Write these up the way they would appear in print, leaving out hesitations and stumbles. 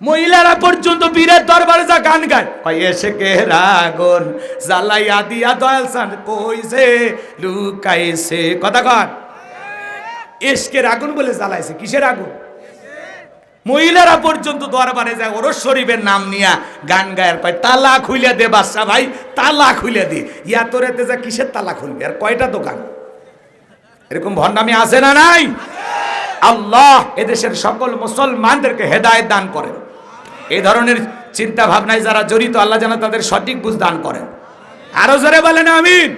মহিলারা পর্যন্ত বীরের দরবারে যা গান গায়, এসে কে রাগন জ্বালাইয়া দিয়া দয়াল সান কইছে লুকাইছে। কথা কন, এসকের আগুন বলে জ্বালাইছে। কিসের আগুন? মহিলারা পর্যন্ত দরবারে যায় ওরস শরীফের নাম নিয়া গান গায়ের পায় তালা খুলে দে বাদশা ভাই, তালা খুলে দে। ইয়া তোরেতে যা কিসের তালা খুলবে? আর কয়টা দোকান? এরকম ভণ্ডামি আছে না নাই? আল্লাহ এদেশের সকল মুসলমানদেরকে হেদায়েত দান করেন। এই ধরনের চিন্তা ভাবনায় যারা জড়িত, আল্লাহ যেন তাদের সঠিক বুঝ দান করেন। আরো জোরে বলেন আমিন।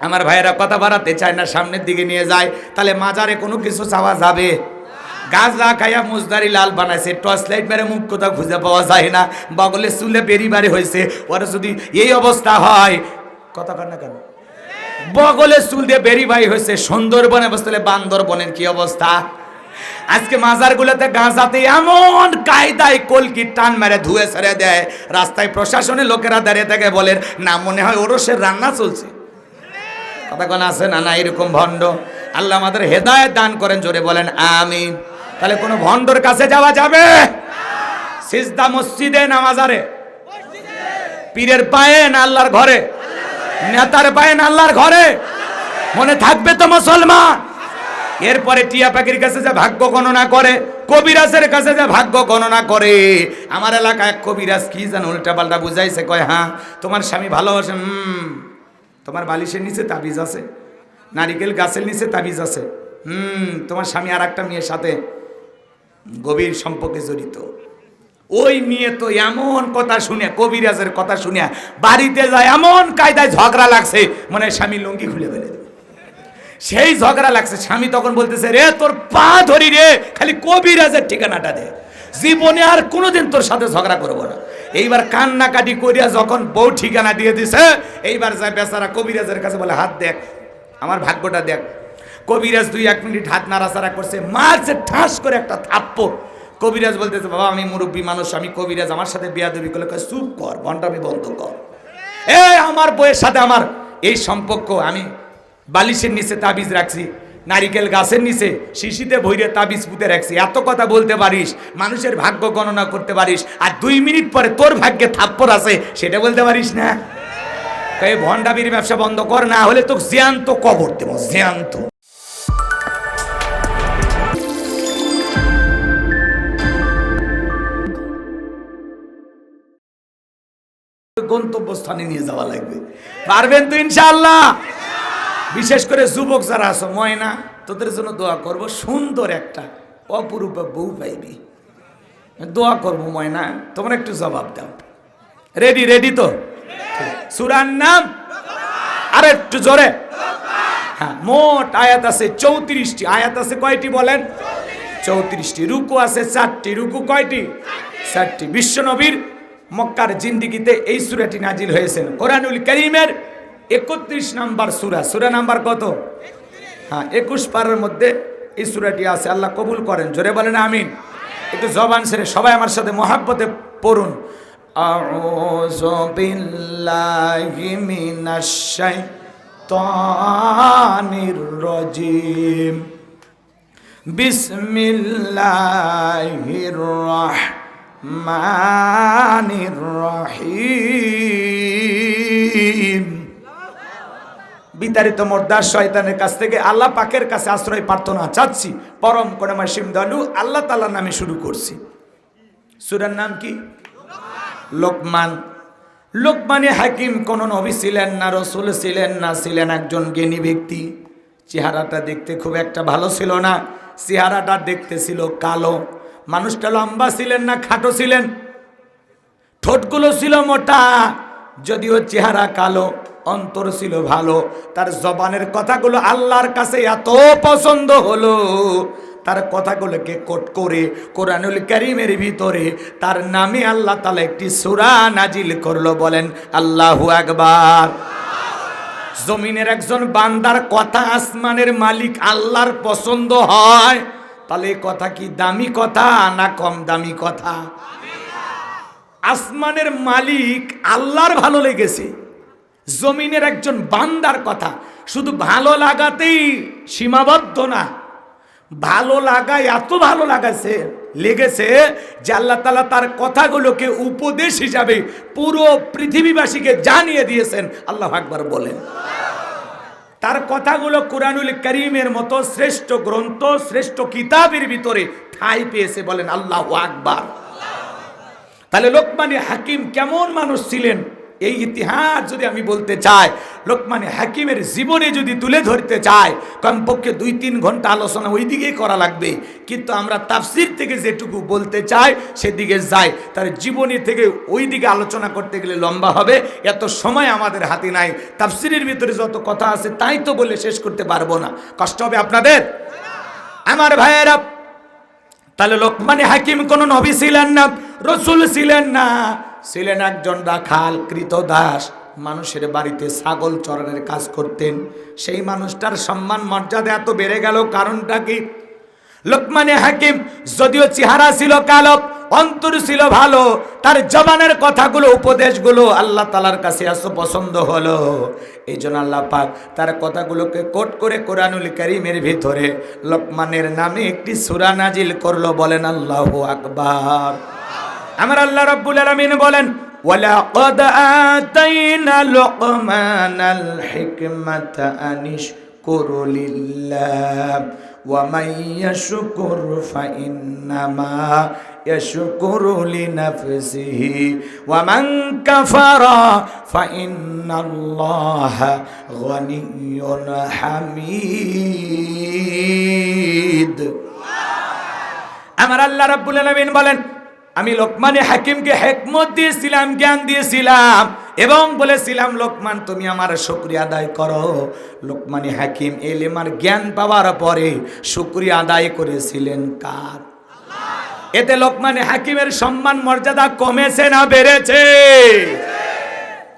আমার ভাইয়েরা কথা বাড়াতে চায় না, সামনের দিকে নিয়ে যায়। তাহলে মাজারে কোনো কিছু চাওয়া যাবে? গাঁজা খাইয়া মুজদারি লাল বানাইছে, টর্চ লাইট মেরে মুখ কোথাও খুঁজে পাওয়া যায় না, বগলে চুলে বেরি বাড়ি হয়েছে। ওরা যদি এই অবস্থা হয়, কথা কর না কেন? বগলে চুল দিয়ে বেরি বাড়ি হয়েছে, সুন্দরবনে বসলে বান্দরবনের কি অবস্থা? আজকে মাজারগুলোতে গাঁজাতে এমন কায়দায় কলকি টান মেরে ধুয়ে ছেড়ে দেয়, রাস্তায় প্রশাসনের লোকেরা দাঁড়িয়ে থাকে, বলেন না মনে হয় ওরসের রান্না চলছে। কথা কোন আছে না? না, এরকম ভণ্ড আল্লাহ আমাদের হেদায়েত দান করেন। জোরে বলেন আমিন। তাহলে কোনো ভণ্ডর কাছে যাওয়া যাবে? সিজদা মসজিদে না মাজারে? পীরের পায়ে না আল্লাহর ঘরে? নেতার পায়ে না আল্লাহর ঘরে? মনে থাকবে তো মুসলমান। এরপরে টিয়া পাখির কাছে যে ভাগ্য গণনা করে, কবিরাজের কাছে যে ভাগ্য গণনা করে। আমার এলাকায় এক কবিরাজ কি যেন উল্টা পাল্টা বুঝাইছে, কয় হ্যাঁ তোমার স্বামী ভালোবাসে, তোমার বালিশের নিচে তাবিজ আছে, নারিকেল গাছের নিচে তাবিজ আছে, তোমার স্বামী আর একটা মেয়ের সাথে গভীর সম্পর্কে জড়িত। ওই মেয়ে তো এমন কথা শুনে, কবিরাজের কথা শুনে বাড়িতে যায়, এমন কায়দায় ঝগড়া লাগছে, মানে স্বামী লুঙ্গি খুলে ফেলে দেবে। সেই ঝগড়া লাগছে, স্বামী তখন বলতেছে, রে তোর পা ধরি রে, খালি কবিরাজের ঠিকানাটা দে, জীবনে আর কোনোদিন তোর সাথে ঝগড়া করবো না। এইবার কান্নাকাটি করিয়া যখন বউ ঠিকানা দিয়ে দিছে, এইবার যায় বেচারা কবিরাজের কাছে, বলে হাত দেখ, আমার ভাগ্যটা দেখ। কবিরাজ 2-1 মিনিট হাত নাড়াচাড়া করছে, মারছে ঠাস করে একটা থাপ্পড়। কবিরাজ বলতেছে, বাবা আমি মুরব্বী মানুষ, আমি কবিরাজ, আমার সাথে বেয়াদবি করলে, চুপ কর, ভণ্ডামি বন্ধ কর। আমার বউয়ের সাথে আমার এই সম্পর্ক, আমি বালিশের নিচে তাবিজ রাখছি, নারিকেল গাছের নিচে শিশিতে ভৈরে তাবিজ পুঁতে রাখছি। এত কথা বলতে পারিস, মানুষের ভাগ্য গণনা করতে পারিস, আর 2 মিনিট পরে তোর ভাগ্যে থাপ্পড় আছে সেটা বলতে পারিস না? এই ভণ্ডামির ব্যবসা বন্ধ কর, না হলে তো জ্যান্ত কবর দেব, জ্যান্ত। গন্তব্যস্থানে নিয়ে যাওয়া লাগবে। পারবেন তো ইনশাআল্লাহ? বিশেষ করে যুবক যারা আছো, ময়না তোদের জন্য দোয়া করব, সুন্দর একটা অপরূপা বউ পাইবি। দোয়া করবো ময়না, তোমরা একটু জবাব দাও। রেডি? রেডি তো? সূরার নাম আর একটু জোরে। হ্যাঁ, মোট আয়াত আছে 34টি। আয়াত আছে কয়টি বলেন? 34টি। রুকু আছে 4টি। রুকু কয়টি? 4টি। বিশ্বনবীর মক্কার জিন্দিগিতে এই সূরাটি নাজিল হয়েছিল। কোরআনুল কারীমের 31 নাম্বার সূরা। সূরা নাম্বার কত? হ্যাঁ, 21 পারার মধ্যে এই সূরাটি আছে। আল্লাহ কবুল করেন। জোরে বলেন আমিন। একটু জবান ছেড়ে সবাই আমার সাথে মহাব্বতে পড়ুন। আউযু বিল্লাহি মিনাশ শাইতানির রাজিম। বিসমিল্লাহির রাহমানির রহিম। বিতাড়িত মোর্দার শয়তানের কাছ থেকে আল্লাহ পাকের কাছে আশ্রয় প্রার্থনা চাচ্ছি। পরম করুণাময় দয়ালু আল্লাহ তাআলার নামে শুরু করছি। সূরার নাম কি? লোকমান। লোকমানে হাকিম কোন নবী ছিলেন না, রাসূল ছিলেন না, ছিলেন একজন জ্ঞানী ব্যক্তি। চেহারাটা দেখতে খুব একটা ভালো ছিল না, চেহারাটা দেখতে ছিল কালো। মানুষটা লম্বা ছিলেন না, খাটো ছিলেন। ঠোঁটগুলো ছিল মোটা, যদিও চেহারা কালো, অন্তর ছিল ভালো। তার জবানের কথাগুলো আল্লাহর কাছে এত পছন্দ হলো, তার কথাগুলোকে কোট করে কোরআনুল কারীমের ভিতরে তার নামে আল্লাহ তাআলা একটি সূরা নাজিল করলো। বলেন আল্লাহু আকবার। জমিনের একজন বান্দার কথা আসমানের মালিক আল্লাহর পছন্দ হয়, তাহলে এই কথা কি দামি কথা না কম দামি কথা? আসমানের মালিক আল্লাহর ভালো লেগেছে, জমিনের একজন বান্দার কথা শুধু ভালো লাগাতেই সীমাবদ্ধ না, ভালো লাগায় এত ভালো লাগাছে লেগেছে যে আল্লাহ তাআলা তার কথাগুলোকে উপদেশ হিসাবে পুরো পৃথিবীবাসীকে জানিয়ে দিয়েছেন। আল্লাহু আকবার বলেন। তার কথাগুলো কুরআনুল কারীমের মতো শ্রেষ্ঠ গ্রন্থ, শ্রেষ্ঠ কিতাবের ভিতরে ঠাঁই পেয়েছে, বলেন আল্লাহু আকবার। তাহলে লোকমানে হাকিম কেমন মানুষ ছিলেন, এই ইতিহাস যদি আমি বলতে চাই, লোকমানে হাকিমের জীবনে যদি তুলে ধরতে চাই, কমপক্ষে 2-3 ঘন্টা আলোচনা ওই দিকেই করা লাগবে। কিন্তু আমরা তাফসীর থেকে যেটুকু বলতে চাই সেদিকে যাই, তার জীবনী থেকে ওই দিকে আলোচনা করতে গেলে লম্বা হবে, এত সময় আমাদের হাতে নাই। তাফসীরের ভিতরে যত কথা আছে তাই তো বলে শেষ করতে পারবো না, কষ্ট হবে আপনাদের। আমার ভাইয়েরা, তাহলে লোকমানে হাকিম কোনো নবী ছিলেন না, রসুল ছিলেন না, ছিলেন একজন রাখাল কৃতদাস, মানুষের বাড়িতে ছাগল চরানোর কাজ করতেন। সেই মানুষটার সম্মান মর্যাদা এত বেড়ে গেল, কারণটা কি? লোকমানে হাকিম যদিও চেহারা ছিল কালো, অন্তর ছিল ভালো, তার জবানের কথাগুলো, উপদেশগুলো আল্লাহ তাআলার কাছে এত পছন্দ হলো। এই জন্য আল্লাহ পাক তার কথাগুলোকে কোট করে কোরআনুল কারীমের ভিতরে লোকমানের নামে একটি সূরা নাজিল করলো, বলেন আল্লাহু আকবার। আমার আল্লাহ রাব্বুল আলামিন বলেন, ওয়ালাকাদ আতাইনা লুকমানাল হিকমাতা আনিশকুরু লিল্লাহ ওয়া মান ইয়াশকুর ফাইন্নামা ইয়াশকুরু লিনাফসিহি ওয়া মান কাফারা ফাইন্নাল্লাহা গনিয়্যুন হামিদ। আমার আল্লাহ রাব্বুল আলামিন বলেন, আমি লোকমানে হাকিমকে হিকমত দিয়েছিলাম, জ্ঞান দিয়েছিলাম, এবং বলেছিলাম লোকমান তুমি আমার শুকরিয়া আদায় করো। লোকমানে হাকিম ইলম আর জ্ঞান পাওয়ার পরে শুকরিয়া আদায় করেছিলেন কার? আল্লাহ। এতে লোকমানে হাকিমের সম্মান মর্যাদা কমেছে না বেড়েছে?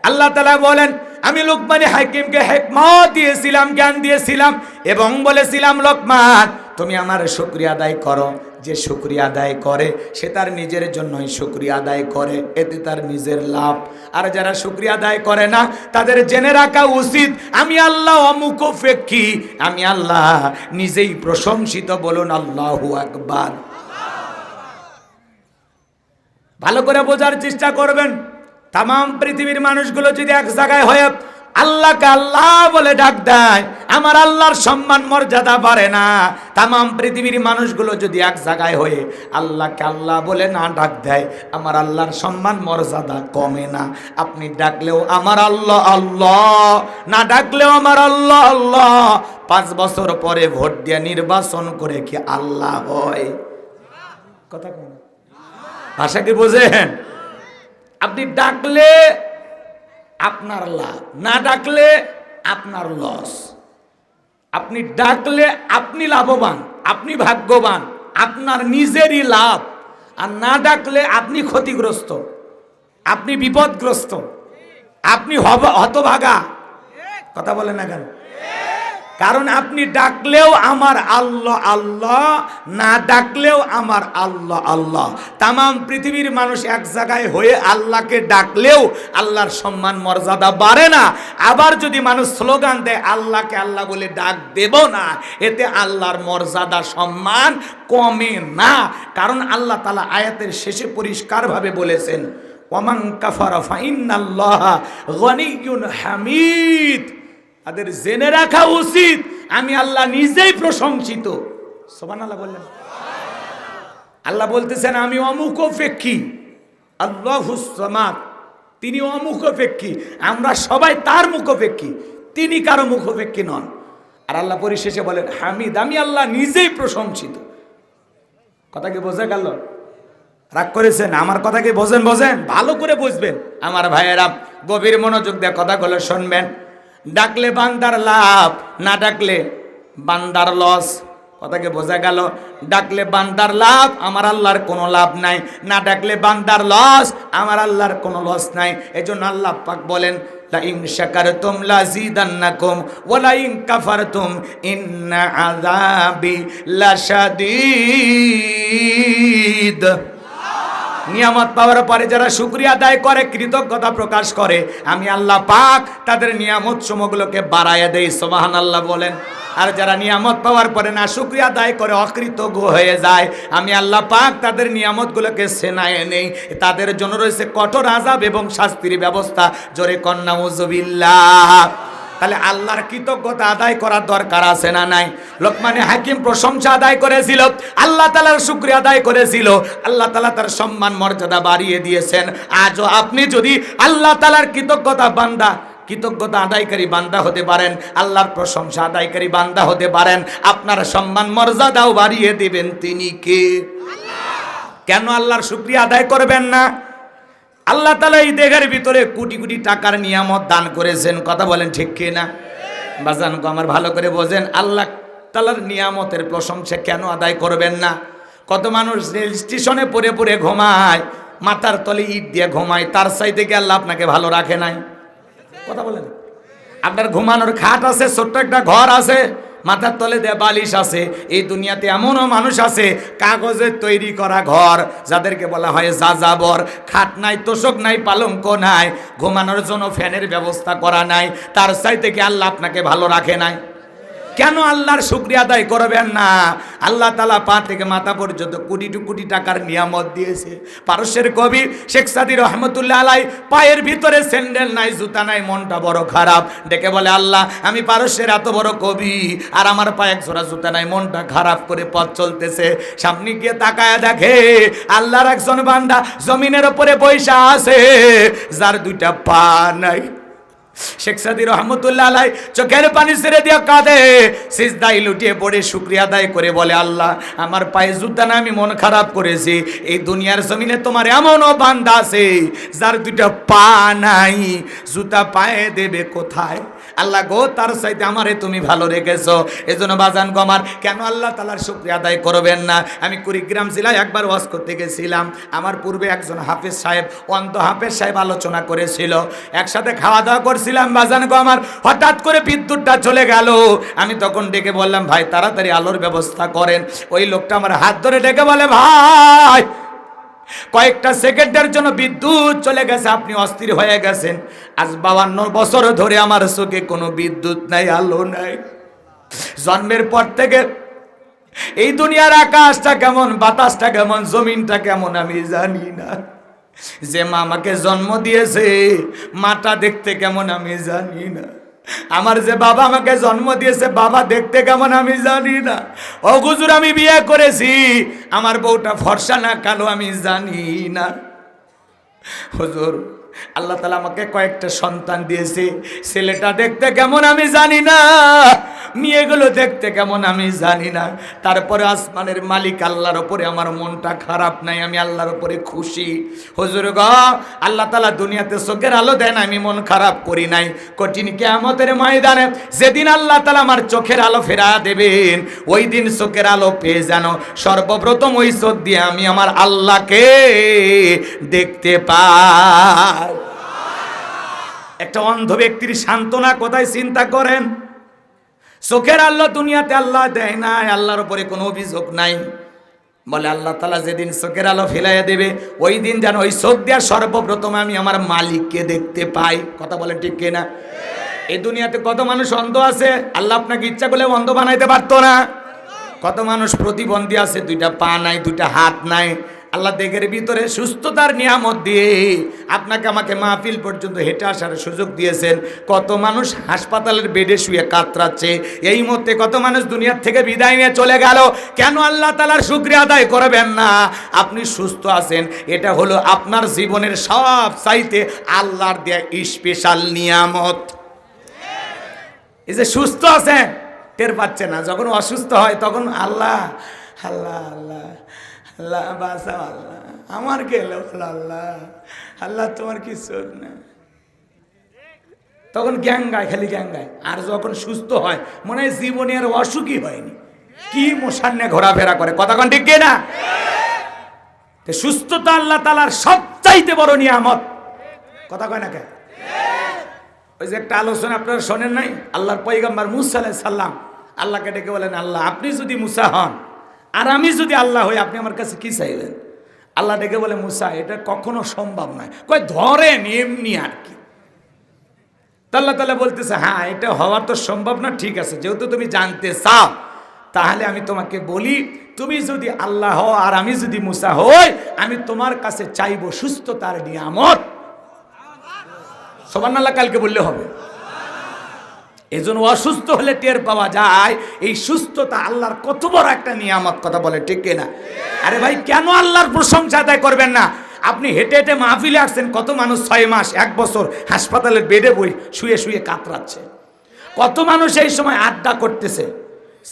আল্লাহ তাআলা বলেন, আমি লোকমানে হাকিমকে হিকমত দিয়েছিলাম, জ্ঞান দিয়েছিলাম, এবং বলেছিলাম লোকমান তুমি আমার শুকরিয়া আদায় করো। যে শুকরিয়া আদায় করে সে তার নিজের জন্যই শুকরিয়া আদায় করে, এতে তার নিজের লাভ। আর যারা শুকরিয়া আদায় করে না তাদের জেনে রাখা উচিত আমি আল্লাহ অমুখাপেক্ষী, আমি আল্লাহ নিজেই প্রশংসিত, বলুন আল্লাহু আকবার। ভালো করে বোঝার চেষ্টা করবেন, তাম পৃথিবীর মানুষগুলো যদি এক জায়গায় হয়ে আল্লাহকে আল্লাহ বলে ডাক দেয়, আমার আল্লাহর সম্মান মর্যাদা বাড়ে না। তাম পৃথিবীর মানুষগুলো যদি এক জায়গায় হয়ে আল্লাহকে আল্লাহ বলে না ডাক দেয়, আমার আল্লাহর সম্মান মর্যাদা কমে না। আপনি ডাকলেও আমার আল্লাহ আল্লাহ, না ডাকলেও আমার আল্লাহ আল্লাহ। 5 বছর পরে ভোট দিয়ে নির্বাচন করে কি আল্লাহ হয়? কথা কোন ভাষা কি বোঝেন? আপনি ডাকলে আপনার লাভ, না ডাকলে আপনার লস। আপনি ডাকলে আপনি লাভবান, আপনি ভাগ্যবান, আপনার নিজেরই লাভ। আর না ডাকলে আপনি ক্ষতিগ্রস্ত, আপনি বিপদগ্রস্ত, আপনি হতভাগা। কথা বলে না কেন? কারণ আপনি ডাকলেও আমার আল্লাহ আল্লাহ, না ডাকলেও আমার আল্লাহ আল্লাহ। তাম পৃথিবীর মানুষ এক জায়গায় হয়ে আল্লাহকে ডাকলেও আল্লাহর সম্মান মর্যাদা বাড়ে না। আবার যদি মানুষ স্লোগান দেয় আল্লাহকে আল্লাহ বলে ডাক দেব না, এতে আল্লাহর মর্যাদা সম্মান কমে না। কারণ আল্লাহ তাআলা আয়াতের শেষে পরিষ্কারভাবে বলেছেন, ওয়ামান কাফারা ফাইন্নাল্লাহা গনিয়্যুন হামিদ। তাদের জেনে রাখা উচিত আমি আল্লাহ নিজেই প্রশংসিত। সুবহানাল্লাহ বললেন। আল্লাহ বলতেছেন আমি অমুখাপেক্ষী, আল্লাহুস সামাদ, তিনি অমুখাপেক্ষী, আমরা সবাই তার মুখাপেক্ষী, তিনি কারো মুখাপেক্ষী নন। আর আল্লাহ পরিশেষে বলেন হামিদ, আমি আল্লাহ নিজেই প্রশংসিত। কথা কি বোঝা গেল? রাগ করেছেন? আমার কথা কি বোঝেন? ভালো করে বুঝবেন আমার ভাইয়েরা, গভীর মনোযোগ দিয়ে কথাগুলো শুনবেন। ডাকলে বান্দার লাভ, না ডাকলে বান্দার লস। কথাকে বোঝা গেল? ডাকলে বান্দার লাভ, আমার আল্লাহর কোনো লাভ নাই। না ডাকলে বান্দার লস, আমার আল্লাহর কোনো লস নাই। এজন্য আল্লাহ পাক বলেন, লা ইন শাকারতুম লাযিদান্নাকুম ওয়া লা ইন কাফারতুম ইন্না আযাবি লাশাদীদ। নিয়ামত পাওয়ার পরে যারা শুকরিয়া আদায় করে, কৃতজ্ঞতা প্রকাশ করে, আমি আল্লাহ পাক তাদের নিয়ামত সমূহগুলোকে বাড়াইয়া দেই। সুবহানাল্লাহ বলেন। আর যারা নিয়ামত পাওয়ার পরে না শুকরিয়া আদায় করে, অকৃতজ্ঞ হয়ে যায়, আমি আল্লাহ পাক তাদের নিয়ামতগুলোকে সেনায় নেই। তাদের জন্য রয়েছে কঠোর আযাব এবং শাস্তির ব্যবস্থা। জোরে কন্যা নাউযুবিল্লাহ। তাহলে আল্লাহর কৃতজ্ঞতা আদায় করার দরকার আছে না নাই? লোকমানে হাকিম প্রশংসা আদায় করেছিল, আল্লাহ তাআলার শুকরিয়া আদায় করেছিল, আল্লাহ তাআলা তার সম্মান মর্যাদা বাড়িয়ে দিয়েছেন। আজও আপনি যদি আল্লাহ তাআলার কৃতজ্ঞতা আদায়কারী বান্দা হতে পারেন, আল্লাহর প্রশংসা আদায়কারী বান্দা হতে পারেন, আপনার সম্মান মর্যাদাও বাড়িয়ে দিবেন তিনি কে? কেন আল্লাহর শুকরিয়া আদায় করবেন না? আল্লাহ তাআলা এই দেহের ভিতরে কোটি কোটি টাকার নিয়ামত দান করেছেন। কথা বলেন ঠিক কি না? বাজান গো আমার ভালো করে বোঝেন, আল্লাহ তাআলার নিয়ামতের প্রশংসা কেন আদায় করবেন না? কত মানুষ রেল স্টেশনে পড়ে পড়ে ঘুমায়, মাথার তলে ইট দিয়ে ঘুমায়, তার চাইতে কি আল্লাহ আপনাকে ভালো রাখে নাই? কথা বলেন। আপনার ঘুমানোর খাট আছে, ছোট্ট একটা ঘর আছে, মাথার তলে দেয়া বালিশ আছে। এই দুনিয়াতে এমনও মানুষ আছে কাগজের তৈরি করা ঘর, যাদেরকে বলা হয় যাযাবর। খাট নাই, তোষক নাই, পালঙ্ক নাই, ঘুমানোর জন্য ফ্যানের ব্যবস্থা করা নাই, তার চাইতে কি আল্লাহ আপনাকে ভালো রাখে নাই? কেন আল্লাহর শুকরিয়া আদায় করবেন না? আল্লাহ তাআলা পা থেকে মাথা পর্যন্ত কোটি কোটি টাকার নিয়ামত দিয়েছে। পারস্যের কবি শেখ সাদী রহমতুল্লাহ আলাই, পায়ের ভিতরে স্যান্ডেল নাই, জুতা নাই, মনটা বড় খারাপ। ডেকে বলে, আল্লাহ আমি পারস্যের এত বড় কবি, আর আমার পায়ে এক জোড়া জুতা নাই, মনটা খারাপ করে পথ চলতেছে। সামনে গিয়ে তাকায় দেখে আল্লাহর একজন বান্দা জমিনের উপরে বৈশা আছে, যার দুইটা পা নাই। শেখ সাদী রহমতুল্লাহ আলাই চোখের পানি ছেড়ে দিয়ে কাঁদে, সিজদায় লুটিয়ে পড়ে শুকরিয়া আদায় করে বলে, আল্লাহ আমার পায়ে জুতা না, আমি মন খারাপ করেছি। এই দুনিয়ার জমিনে তোমার এমনও বান্দা আছে যার দুইটা পা নাই, জুতা পায়ে দেবে কোথায়? আল্লাহ গো, তার চাইতে আমারে তুমি ভালো রেখেছো। এজন্য বাজান গো আমার, কেন আল্লাহ তাআলার শুকরিয়া আদায় করবেন না? আমি কুড়িগ্রাম জেলায় একবার ওয়াজ করতে গেছিলাম। আমার পূর্বে একজন হাফেজ সাহেব, অন্ত হাফেজ সাহেব আলোচনা করেছিল, একসাথে খাওয়া দাওয়া করছিলাম। বাজান গো আমার, হঠাৎ করে বিদ্যুৎটা চলে গেল। আমি তখন ডেকে বললাম, ভাই তাড়াতাড়ি আলোর ব্যবস্থা করেন। ওই লোকটা আমার হাত ধরে ডেকে বলে, ভাই কয়েকটা সেকেন্ডের জন্য বিদ্যুৎ চলে গেছে, আপনি অস্থির হয়ে গেছেন। আজ 52 বছর ধরে আমার চোখে কোনো বিদ্যুৎ নাই, আলো নাই। জন্মের পর থেকে এই দুনিয়ার আকাশটা কেমন, বাতাসটা কেমন, জমিনটা কেমন আমি জানি না। যে মা আমাকে জন্ম দিয়েছে, মাটা দেখতে কেমন আমি জানি না। আমার যে বাবা আমাকে জন্ম দিয়েছে, বাবা দেখতে কেমন আমি জানি না। ও হুজুর, আমি বিয়ে করেছি, আমার বউটা ফর্সা না কালো আমি জানি না। হুজুর, আল্লাহ তাআলা আমাকে কয়েকটা সন্তান দিয়েছে, ছেলেটা দেখতে কেমন আমি জানি না, মেয়েগুলো দেখতে কেমন আমি জানি না। তারপরে আসমানের মালিক আল্লাহর উপরে আমার মনটা খারাপ নাই, আমি আল্লাহর উপরে খুশি। হুজুর গো, আল্লাহ তাআলা দুনিয়াতে চোখের আলো দেন, আমি মন খারাপ করি নাই। কঠিন কিয়ামতের ময়দানে যেদিন আল্লাহ তাআলা আমার চোখের আলো ফেরা দেবেন, ওই দিন চোখের আলো পেয়ে যেন সর্বপ্রথম ওই চোখ দিয়ে আমি আমার আল্লাহকে দেখতে পাই। একটা অন্ধ ব্যক্তির সান্ত্বনা কোথায় চিন্তা করেন? চোখের আলো দুনিয়াতে আল্লাহ দেয় না, আল্লাহর উপরে কোনো অভিযোগ নাই। বলে আল্লাহ তাআলা যেদিন চোখের আলো ফেলাইয়া দেবে, ওই দিন যেন ওই চোখ দিয়ে সর্বপ্রথম আমি আমার মালিককে দেখতে পাই। কথা বলেন ঠিক কিনা? এই দুনিয়াতে কত মানুষ অন্ধ আছে, আল্লাহ আপনাকে ইচ্ছা করলে অন্ধ বানাইতে পারতো না? কত মানুষ প্রতিবন্ধী আছে, দুইটা পা নাই, দুইটা হাত নাই। আল্লাহ দেহের ভিতরে সুস্থতার নিয়ামত দিয়ে আপনাকে আমাকে মাহফিল পর্যন্ত হেঁটে আসার সুযোগ দিয়েছেন। কত মানুষ হাসপাতালের বেডে শুয়ে কাতরাচ্ছে, এই মুহূর্তে কত মানুষ দুনিয়ার থেকে বিদায় নিয়ে চলে গেল। কেন আল্লাহ তাআলার শুকরিয়া আদায় করবেন না? আপনি সুস্থ আছেন, এটা হলো আপনার জীবনের সব চাইতে আল্লাহর দেয়া স্পেশাল নিয়ামত। এই যে সুস্থ আছেন, টের পাচ্ছে না, যখন অসুস্থ হয় তখন আল্লাহ আল্লাহ আল্লাহ আল্লাহ বাঁচাও, আল্লাহ আমার গেল, আল্লাহ আল্লাহ তোমার কিছু না, তখন গ্যাং গায়, খালি গ্যাং গায়। আর যখন সুস্থ হয় মনে হয় জীবনে আর অসুখই হয়নি, কি মশার নিয়ে ঘোরাফেরা করে। কথা কোন ঠিক না? সুস্থতা আল্লাহ তাআলার সবচাইতে বড় নিয়ামত। কথা কয় না কে? ওই যে একটা আলোচনা আপনারা শোনেন নাই, আল্লাহর পয়গম্বর মুসা আলাইহিস সালাম আল্লাহকে ডেকে বলেন, আল্লাহ আপনি যদি মুসা হন আর আমি যদি আল্লাহ হই, আপনি আমার কাছে কি চাইবেন? আল্লাহ ডেকে বলে মুসা এটা কখনো সম্ভব নয়, কয় ধরেন এমনি আর কি। আল্লাহ তাআলা বলতেছে হ্যাঁ এটা হওয়ার তো সম্ভব না, ঠিক আছে যেহেতু তুমি জানতে চাও তাহলে আমি তোমাকে বলি, তুমি যদি আল্লাহ হও আর আমি যদি মুসা হই, আমি তোমার কাছে চাইবো সুস্থতার নিয়ামত। সুবহানাল্লাহ কালকে বললে হবে। এজন্য অসুস্থ হলে টের পাওয়া যায় এই সুস্থতা আল্লাহর কত বড় একটা নিয়ামত, কথা বলে ঠিক কিনা? আরে ভাই কেন আল্লাহর প্রশংসা আদায় করবেন না? আপনি হেঁটে হেঁটে মাহফিলে আসছেন, কত মানুষ 6 মাস 1 বছর হাসপাতালের বেডে শুয়ে শুয়ে কাতরাচ্ছে, কত মানুষ এই সময় আড্ডা করতেছে,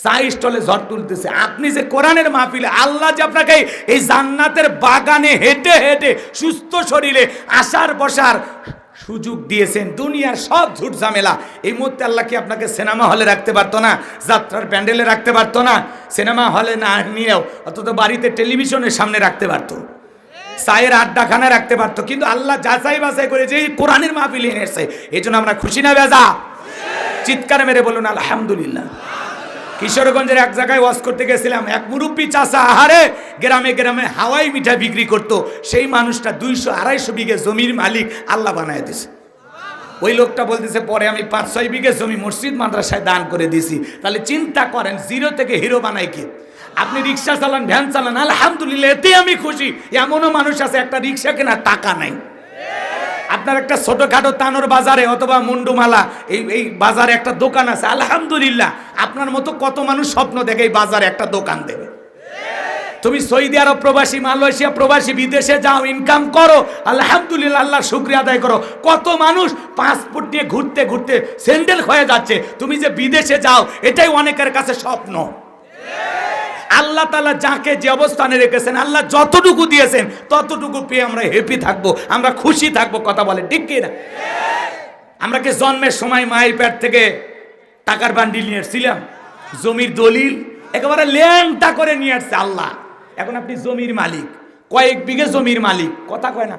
চা স্টলে ঝড় তুলতেছে। আপনি যে কোরআনের মাহফিলে আল্লাহ যে আপনাকে এই জান্নাতের বাগানে হেঁটে হেঁটে সুস্থ শরীরে আসার বসার সুযোগ দিয়েছেন, দুনিয়ার সব ঝুট ঝামেলা এই মুহূর্তে আল্লাহ কি আপনাকে সিনেমা হলে রাখতে পারতো না? যাত্রার প্যান্ডেলে রাখতে পারতো না? সিনেমা হলে না নিয়েও অন্তত বাড়িতে টেলিভিশনের সামনে রাখতে পারতো, চায়ের আড্ডাখানা রাখতে পারতো। কিন্তু আল্লাহ যাচাই বাছাই করে যে এই কোরআনের মাহফিলে এনেছে, এই জন্য আমরা খুশি না বেজা? চিৎকার মেরে বলুন আলহামদুলিল্লাহ। কিশোরগঞ্জের এক জায়গায় ওয়াজ করতে গেছিলাম, এক মুরব্বী চাচা আহারে গ্রামে গ্রামে হাওয়াই মিঠাই বিক্রি করতো, সেই মানুষটা 200-250 বিঘে জমির মালিক আল্লাহ বানায় দিছে। ওই লোকটা বলতেছে পরে আমি 5-6 বিঘে জমি মসজিদ মাদ্রাসায় দান করে দিছি। তাহলে চিন্তা করেন জিরো থেকে হিরো বানায় কি? আপনি রিক্সা চালান, ভ্যান চালান, আলহামদুলিল্লাহ এতে আমি খুশি। এমনও মানুষ আছে একটা রিক্সা কেনার টাকা নাই। আপনার একটা ছোটখাটো তানোর বাজারে অথবা মুন্ডুমালা এই বাজারে একটা দোকান আছে, আলহামদুলিল্লাহ। আপনার মতো কত মানুষ স্বপ্ন দেখে এই বাজারে একটা দোকান দেবে। তুমি সৌদি আরব প্রবাসী, মালয়েশিয়া প্রবাসী, বিদেশে যাও, ইনকাম করো, আলহামদুলিল্লাহ, আল্লাহর শুকরিয়া আদায় করো। কত মানুষ পাসপোর্ট নিয়ে ঘুরতে ঘুরতে স্যান্ডেল হয়ে যাচ্ছে, তুমি যে বিদেশে যাও এটাই অনেকের কাছে স্বপ্ন। আল্লাহ তাআলা যাকে যে অবস্থানে রেখেছেন, আল্লাহ যতটুকু দিয়েছেন ততটুকু পেয়ে আমরা হ্যাপি থাকবো, আমরা খুশি থাকবো, কথা বলে ঠিক কি না? আমরা কি জন্মের সময় মায়ের পেট থেকে টাকার বান্ডিল নিয়ে এসেছিলাম? জমির দলিল একেবারে ল্যাংটা করে নিয়ে আসছে আল্লাহ। এখন আপনি জমির মালিক, কয়েক বিঘে জমির মালিক, কথা কয় না?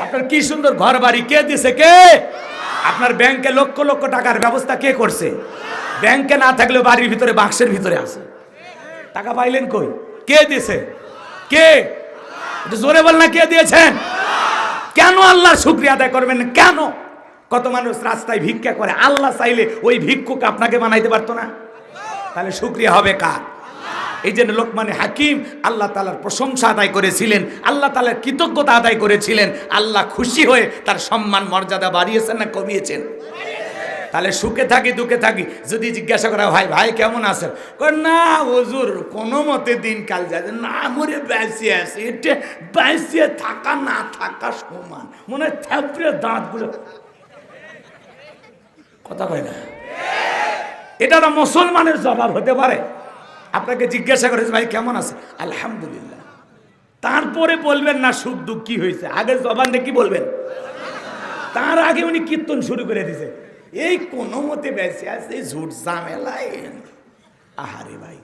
আপনার কি সুন্দর ঘর বাড়ি কে দিছে? কে? আপনার ব্যাংকে লক্ষ লক্ষ টাকার ব্যবস্থা কে করছে? ব্যাংকে না থাকলেও বাড়ির ভিতরে বাক্সের ভিতরে আছে। টাকা পাইলেন কই? কে দিয়েছে? কে? জোরে বল না, কে দিয়েছেন? কেন আল্লাহর শুকরিয়া আদায় করবেন না? কেন? কত মানুষ রাস্তায় ভিক্ষা করে, আল্লাহ চাইলে ওই ভিক্ষুক আপনাকে বানাইতে পারতো না? তাহলে শুকরিয়া হবে কার? এই জন্য লোকমানে হাকিম আল্লাহ তাআলার প্রশংসা আদায় করেছিলেন, আল্লাহ তাআলার কৃতজ্ঞতা আদায় করেছিলেন। আল্লাহ খুশি হয়ে তার সম্মান মর্যাদা বাড়িয়েছেন না কমিয়েছেন? তাহলে সুখে থাকি দুঃখে থাকি, যদি জিজ্ঞাসা করা হয় ভাই কেমন আছেন, না হুজুর কোনো মতে দিন কাল যায় না, মরে বেঁচে আছে, এটা বেঁচে থাকা না থাকা সমান, মনে হয় থাপড়ে দাঁতগুলো, কথা কয় না? এটা না মুসলমানের জবাব হতে পারে? আপনাকে জিজ্ঞাসা করেছে ভাই কেমন আছে, আলহামদুলিল্লাহ, তারপরে বলবেন না সুখ দুঃখ কি হয়েছে, আগে জবানটা কি বলবেন? তার আগে উনি কীর্তন শুরু করে দিয়েছে, এই কোনো মতে বেঁচে আছে, ঝুট ঝামেলায়। আহারে ভাই,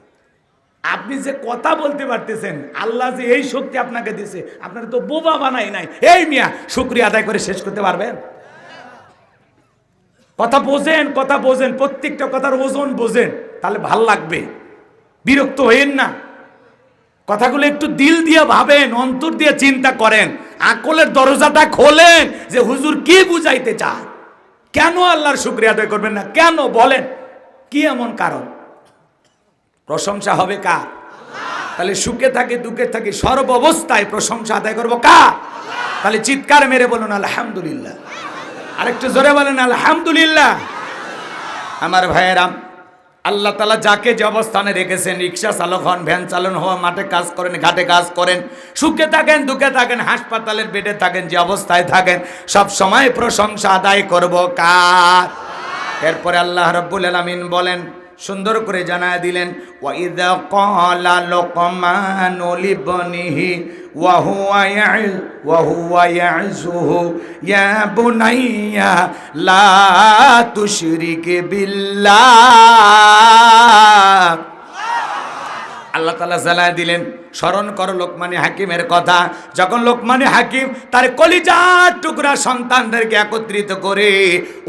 আপনি যে কথা বলতে পারতেছেন, আল্লাহ যে এই শক্তি আপনাকে দিয়েছে, আপনার তো বোবা বানাই নাই। এই মিয়া শুকরিয়া আদায় করে শেষ করতে পারবেন? কথা বোঝেন, কথা বোঝেন, প্রত্যেকটা কথার ওজন বোঝেন, তাহলে ভাল লাগবে। বিরক্ত হইেন না, কথাগুলো একটু দিল দিয়ে ভাবেন, অন্তর দিয়ে চিন্তা করেন, আকলের দরজাটা খোলেন যে হুজুর কি বুঝাইতে চায়। কেন আল্লাহর শুকরিয়া আদায় করবেন না? কেন বলেন? কি এমন কারণ? প্রশংসা হবে কার? তাহলে সুখে থাকি দুঃখে থাকি সর্ব অবস্থায় প্রশংসা আদায় করবো কার? তাহলে চিৎকার মেরে বলুন আলহামদুলিল্লাহ। আরেকটু জোরে বলেন আলহামদুলিল্লাহ। আমার ভাইয়েরা, আল্লাহ তাআলা যাকে যে অবস্থানে রেখেছেন, রিক্সা চালক হন, ভ্যান চালন হওয়া, মাঠে কাজ করেন, ঘাটে কাজ করেন, সুখে থাকেন দুঃখে থাকেন, হাসপাতালের বেডে থাকেন, যে অবস্থায় থাকেন, সব সময় প্রশংসা আদায় করব কার? এরপরে আল্লাহ রাব্বুল আলামিন বলেন, সুন্দর করে জানায় দিলেন, ওয়া ইযা ক্বালা লুকমানু লিবনিহি ওয়া হুয়া ইয়াযুহু ইয়া বুনাইয়া লা তুশরিক বিল্লাহ। আল্লাহ তাআলা জ্বালায় দিলেন। স্মরণ করো লোকমানে হাকিমের কথা। যখন লোকমানে হাকিম তার কলিজার টুকরা সন্তানদেরকে একত্রিত করে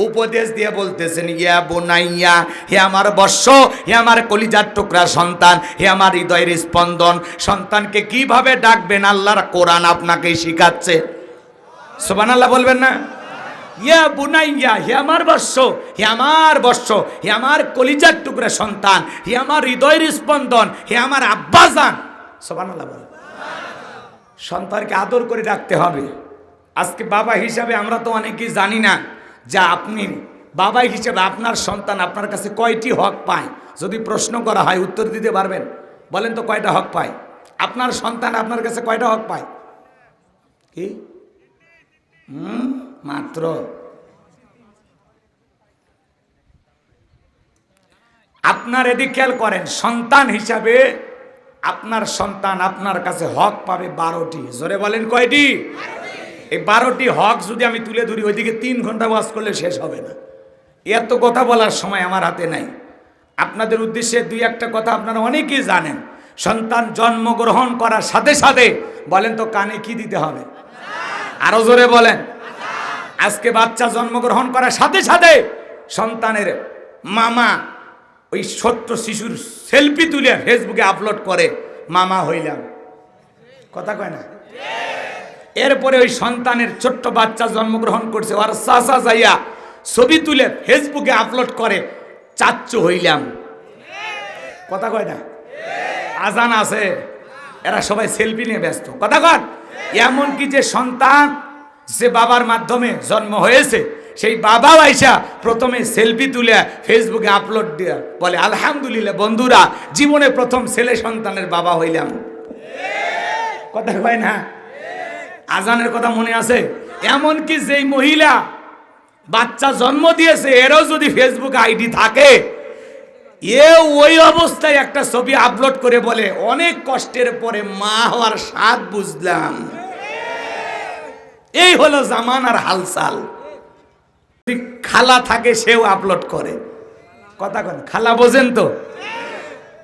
উপদেশ দিয়ে বলতেছেন, ইয়া বুনাইয়া, হে আমার বৎস, হে আমার কলিজার টুকরা সন্তান, হে আমার হৃদয়ের স্পন্দন। সন্তানকে কিভাবে ডাকবেন আল্লাহর কোরআন আপনাকে শিখাচ্ছে। সুবহানাল্লাহ বলবেন না? ইয়া বুনাইয়া, হে আমার বৎস, হে আমার বৎস, হে আমার কলিজার টুকরা সন্তান, হে আমার হৃদয়ের স্পন্দন, হে আমার আব্বাজান। সুবহানাল্লাহ বলেন। সন্তানকে আদর করে ডাকতে হবে। আজকে বাবা হিসাবে আমরা তো অনেকেই জানি না যে আপনি বাবা হিসেবে আপনার সন্তান আপনার কাছে কয়টি হক পায়। যদি প্রশ্ন করা হয় উত্তর দিতে পারবেন? বলেন তো কয়টা হক পায় আপনার সন্তান? আপনার কাছে কয়টা হক পায়? কি মাত্র আপনার এদিক খেয়াল করেন, সন্তান হিসাবে আপনার সন্তান আপনার কাছে হক পাবে 12টি। জোরে বলেন কয়টি? এই 12টি হক যদি আমি তুলে ধরি ওইদিকে 3 ঘন্টা ওয়াজ করলে শেষ হবে না। এত কথা বলার সময় আমার হাতে নাই। আপনাদের উদ্দেশ্যে 2-1টা কথা আপনারা অনেকেই জানেন। সন্তান জন্মগ্রহণ করার সাথে সাথে বলেন তো কানে কি দিতে হবে? আরো জোরে বলেন। আজকে বাচ্চা জন্মগ্রহণ করার সাথে সাথে সন্তানের মামা ওই ছোট্ট শিশুর সেলফি তুলে ফেসবুকে আপলোড করে, মামা হইলাম। কথা কয় না? এরপরে ওই সন্তানের ছোট্ট বাচ্চা জন্মগ্রহণ করছে, আর চাচা যাইয়া ছবি তুলে ফেসবুকে আপলোড করে, চাচ্চু হইলাম। কথা কয় না? আজান আছে, এরা সবাই সেলফি নিয়ে ব্যস্ত। কথা কয়। এমনকি যে সন্তান যে বাবার মাধ্যমে জন্ম হয়েছে সেই বাবাও আইসা প্রথমে সেলফি তুলে ফেসবুকে আপলোড দিয়ে বলে, আলহামদুলিল্লাহ বন্ধুরা, জীবনে প্রথম ছেলে সন্তানের বাবা হইলাম। কথা কয় না? আজানের কথা মনে আছে? এমনকি যেই মহিলা বাচ্চা জন্ম দিয়েছে এরও যদি ফেসবুক আইডি থাকে, এ ওই অবস্থায় একটা ছবি আপলোড করে বলে, অনেক কষ্টের পরে মা হওয়ার স্বাদ বুঝলাম। এই হলো জামানার হালচাল। খালা থাকে সেও আপলোড করে। কথা কন, খালা বোঝেন তো?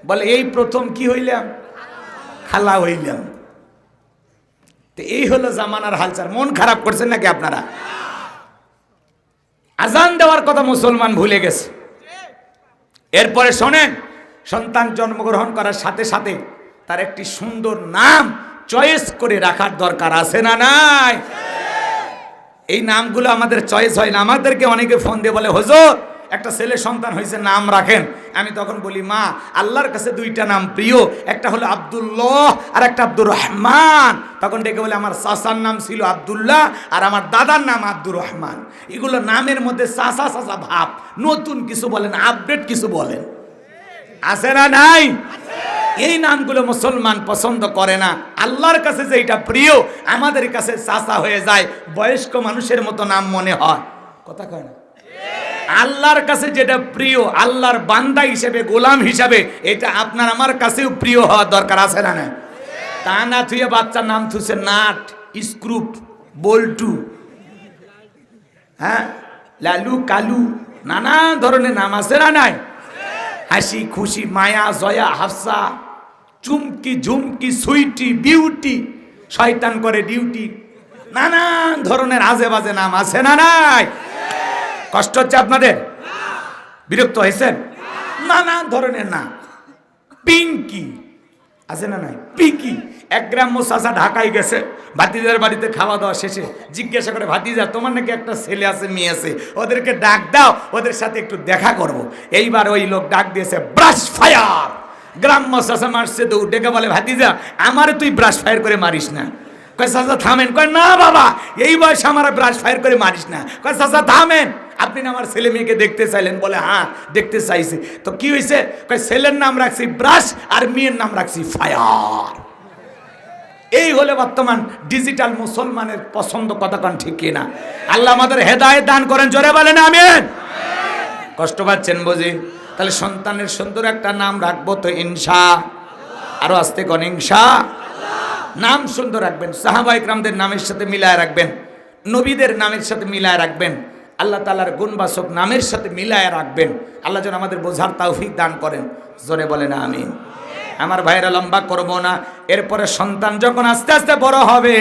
বলে এই প্রথম কি হইলাম? খালা হইলাম। তো এই হলো জামানার হালচাল। মন খারাপ করছেন নাকি আপনারা? আজান দেওয়ার কথা মুসলমান ভুলে গেছে। এরপরে শোনেন, সন্তান জন্মগ্রহণ করার সাথে সাথে তার একটি সুন্দর নাম চয়েস করে রাখার দরকার আছে না নাই? এই নামগুলো আমাদের চয়েস হয় না। আমাদেরকে অনেকে ফোন দিয়ে বলে, হুজুর একটা ছেলে সন্তান হয়েছে, নাম রাখেন। আমি তখন বলি, মা, আল্লাহর কাছে 2টা নাম প্রিয়, একটা হলো আব্দুল্লাহ আর একটা আব্দুর রহমান। তখন ডেকে বলে, আমার চাচার নাম ছিল আব্দুল্লাহ আর আমার দাদার নাম আব্দুর রহমান। এগুলো নামের মধ্যে চাচা চাচা ভাব, নতুন কিছু বলেন, আপডেট কিছু বলেন, আছে না নাই? এই নামগুলো মুসলমান পছন্দ করে না। আল্লাহর কাছে যেটা প্রিয় আমাদের কাছে চাচা হয়ে যায়, বয়স্ক মানুষের মতো নাম মনে হয়। কথা কয় না? আল্লাহর কাছে যেটা প্রিয়, আল্লাহর বান্দা হিসেবে, গোলাম হিসেবে, এটা আপনার আমার কাছেও প্রিয় হওয়ার দরকার আছে না না? তা না থুয়ে বাচ্চার নাম থুছে নাট, স্ক্রুপ, বল্টু, হ্যাঁ, লালু, কালু, নানা ধরনের নাম আছে না নাই? হাসি খুশি, মায়া, জয়া, হাফসা, চুমকি, ঝুমকি, সুইটি, বিউটি, শয়তান করে ডিউটি, নানান ধরনের আজে বাজে নাম আছে না নাই? কষ্ট হচ্ছে আপনাদের? বিরক্ত হয়েছেন? নানান ধরনের নাম। পিঙ্কি আছে না নাই? পিঙ্কি। এক গ্রাম্য চাচা ঢাকায় গেছে, ভাতিজার বাড়িতে খাওয়া দাওয়া শেষে জিজ্ঞাসা করে, ভাতিজা তোমার নাকি একটা ছেলে আছে, মেয়ে আছে, ওদেরকে ডাক দাও, ওদের সাথে একটু দেখা করব। এইবার ওই লোক ডাক দিয়েছে, ব্রাশ ফায়ার। গ্রাম্য চাচা মারছে তো, ডেকে বলে, ভাতিজা আমারে তুই ব্রাশ ফায়ার করে মারিস না। কয় চাচা থামেন। কয় না বাবা, এই বয়সে আমার ব্রাশ ফায়ার করে মারিস না। কয় চাচা থামেন, আপনি না আমার ছেলে মেয়েকে দেখতে চাইলেন? বলে হ্যাঁ দেখতে চাইছি। তো কি হয়েছে? কয় ছেলের নাম রাখছি ব্রাশ আর মেয়ের নাম রাখছি ফায়ার। এই হলে বর্তমান ডিজিটাল মুসলমানের পছন্দ। কথা কন ঠিক কিনা? আল্লাহ আমাদের হেদায়েত দান করেন, জোরে বলেন আমিন। কষ্ট পাচ্ছেন বুঝি? তাহলে সন্তানের সুন্দর একটা নাম রাখবো তো ইনশাআল্লাহ। আরো আস্তে কোন ইনশাআল্লাহ। নাম সুন্দর রাখবেন, সাহাবায়ে কেরামদের নামের সাথে মিলায় রাখবেন, নবীদের নামের সাথে মিলায় রাখবেন, আল্লাহ তাআলার গুণবাচক নামের সাথে মিলায় রাখবেন। আল্লাহ যেন আমাদের বোঝার তৌফিক দান করেন, জোরে বলেন আমিন। আমার ভাইরা লম্বা করব না। এরপরে সন্তান যখন আস্তে আস্তে বড় হবে,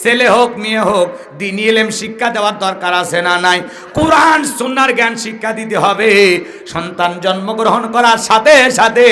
ছেলে হোক মেয়ে হোক, দ্বীনি ইলম শিক্ষা দেওয়ার দরকার আছে না নাই? কোরআন সুন্নাহর জ্ঞান শিক্ষা দিতে হবে। সন্তান জন্মগ্রহণ করার সাথে সাথে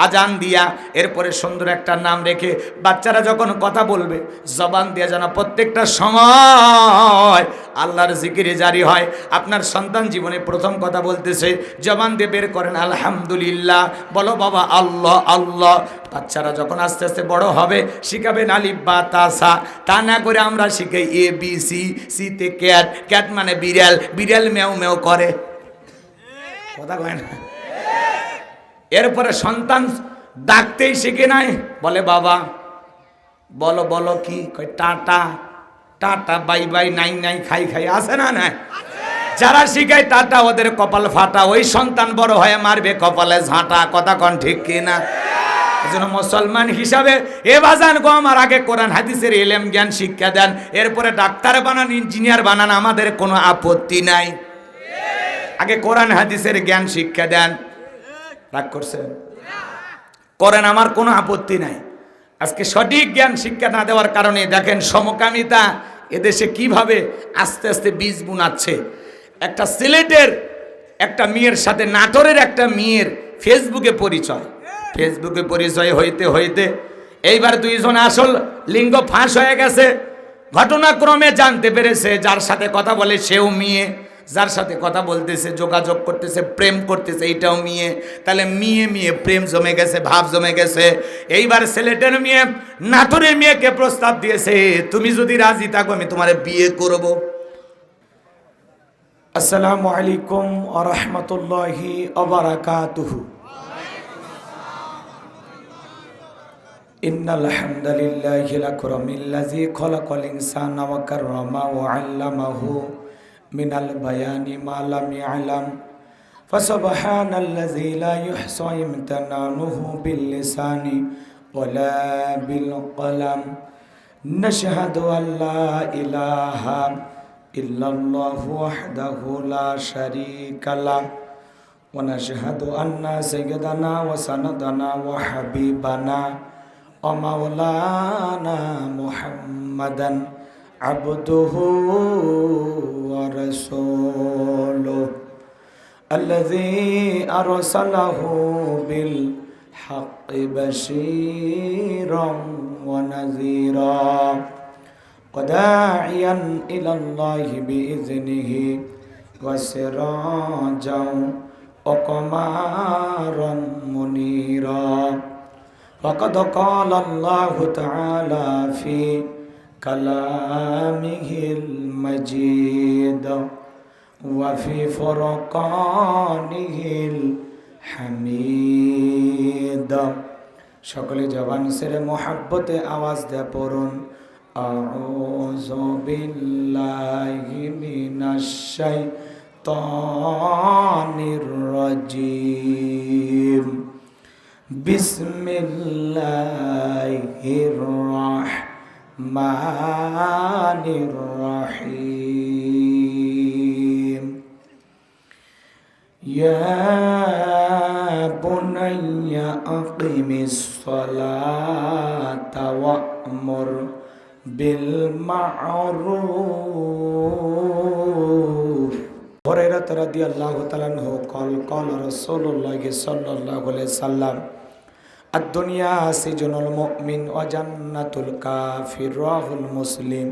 আজান দিয়া এরপরে সুন্দর একটা নাম রেখে বাচ্চারা যখন কথা বলবে জবান দিয়ে যেন প্রত্যেকটা সময় আল্লাহর জিকিরে জারি হয়। আপনার সন্তান জীবনে প্রথম কথা বলতেছে, জবান দিয়ে বের করেন আলহামদুলিল্লাহ, বলো বাবা আল্লাহ আল্লাহ। বাচ্চারা যখন আস্তে আস্তে বড় হবে শিখাবেন আলিফ বা তা সা। তা না করে আমরা শিখাই এ বি সি, সিতে ক্যাট, ক্যাট মানে বিড়াল, বিড়াল মেও মেও করে, কথা কয় না। এরপরে সন্তান ডাকতেই শিখে নাই, বলে বাবা, বলো বলো কি, কয় টাটা, টাটা বাই বাই, নাই নাই খাই খাই, আছে না না? যারা শিখায় টাটা ওদের কপাল ফাটা, ওই সন্তান বড় হয়ে মারবে কপালে ঝাঁটা, কথা কন ঠিক কিনা? এজন্য মুসলমান হিসাবে এ বাজান গো, আমার আগে কোরআন হাদিসের ইলম জ্ঞান শিক্ষা দেন, এরপরে ডাক্তার বানান, ইঞ্জিনিয়ার বানান, আমাদের কোনো আপত্তি নাই। আগে কোরআন হাদিসের জ্ঞান শিক্ষা দেন। রাগ করছেন? করেন, আমার কোনো আপত্তি নাই। আজকে সঠিক জ্ঞান শিক্ষা না দেওয়ার কারণে দেখেন সমকামিতা এদেশে কিভাবে আস্তে আস্তে বীজ বুনাচ্ছে। একটা সিলেটের একটা মেয়ের সাথে নাটোরের একটা মেয়ের ফেসবুকে পরিচয় হইতে হইতে এইবার দুইজন আসল লিঙ্গ ফাঁস হয়ে গেছে। ঘটনাক্রমে জানতে পেরেছে যার সাথে কথা বলে সেও মেয়ে, যার সাথে কথা বলতেছে, যোগাযোগ করতেছে, প্রেম করতেছে, এইটাও মেয়ে। তাহলে মেয়ে মেয়ে প্রেম জমে গেছে, ভাব জমে গেছে। এইবার সিলেটের মেয়ে নাটোরের মেয়েকে প্রস্তাব দিয়েছে, তুমি যদি রাজি থাকো আমি তোমার বিয়ে করব। আসসালামু আলাইকুম ওয়া রাহমাতুল্লাহি ওয়া বারাকাতুহু। ইন্নাল হামদালিল্লাহিল আকরামিল্লাযী খালাকাল ইনসানা ওয়া কাররামা ওয়া আল্লামাহু মিনাল বায়ানি মা লাম ইয়ালাম ফাসুবহানাল্লাযী লা ইহসা ইমতিনানুহু বিল লিসানি ওয়ালা বিল কলাম নাশহাদু আল্লা ইলাহা ইল্লাল্লাহু ওয়াহদাহু লা শারীকা লাহু ওয়া নাশহাদু আন্না সাইয়্যিদানা ওয়া সানাদানা ওয়া হাবিবানা ওয়া মাওলানা মুহাম্মাদান আবদুহু ওয়া রাসূলুহু আল্লাযী আরসালাহু বিল হাক্কি বাশীরান ওয়া নাযীরা ওয়া দাঈয়ান ইলাল্লাহি বিইযনিহি ওয়া সিরাজান ওয়া কমারান মুনীরা। ফাকাদ ক্বালা আল্লাহু তাআলা ফি কালামিহিল মাজিদ ওয়া ফি ফুরকানিহিল হামিদ। সকলে জবান ছেড়ে মোহাব্বতে আওয়াজ দিয়ে পড়ুন, আউযু বিল্লাহি মিনাশ শাইতানির রাজীম। বিসমিল্লাহির রাহমানির রাহিম। ইয়া বুনাইয়া আকিমিস সালাতা ওয়া'মুর বিল মা'রুফ। হুরায়রা রাদিয়াল্লাহু তাআলা আনহু ক্বালা রাসূলুল্লাহ সাল্লাল্লাহু আলাইহি সাল্লাম আদ-দুনিয়া সিজনুল মুমিন ওয়া জান্নাতুল কাফির, রাহুল মুসলিম।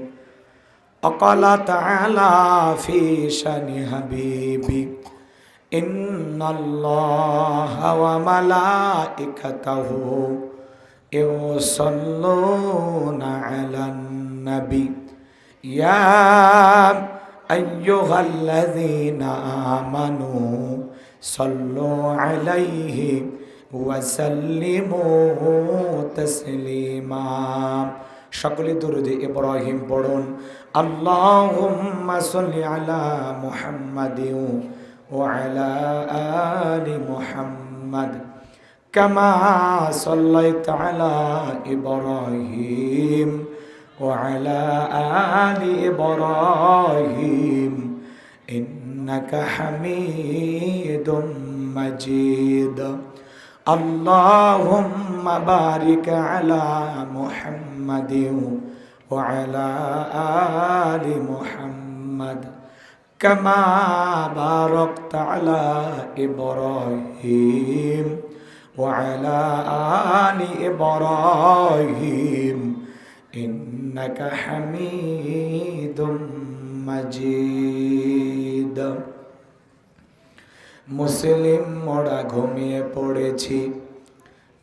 আকালা তাআলা ফি শানি হাবিবি ইন্নাল্লাহা ওয়া মালাইকাতাহু ইউসাল্লুনা আলান নবী ইয়া আইয়ুহাল্লাযীনা আমানু সাল্লু আলাইহি ওয়া সাল্লিমু তাসলিমা। সকলে দরুদ ইব্রাহিম পড়ুন। আল্লাহুম্মা সাল্লি আলা মুহাম্মাদিন ওয়া আলা আলি মুহাম্মাদ কামা সাল্লাইতা আলা ইব্রাহিম ওয়া আলা আলি ইব্রাহিম ইন্নাকা হামিদুম মাজিদ। আল্লাহুম্মা বারিক আলা মুহাম্মাদিন ওয়া আলা আলি মুহাম্মাদ কামা বারাকতা আলা ইব্রাহিম ওয়া আলা আলি ইব্রাহিম ইন্নাকা হামিদুম মাজিদ। মুসলিম মোরা ঘুমিয়ে পড়েছি,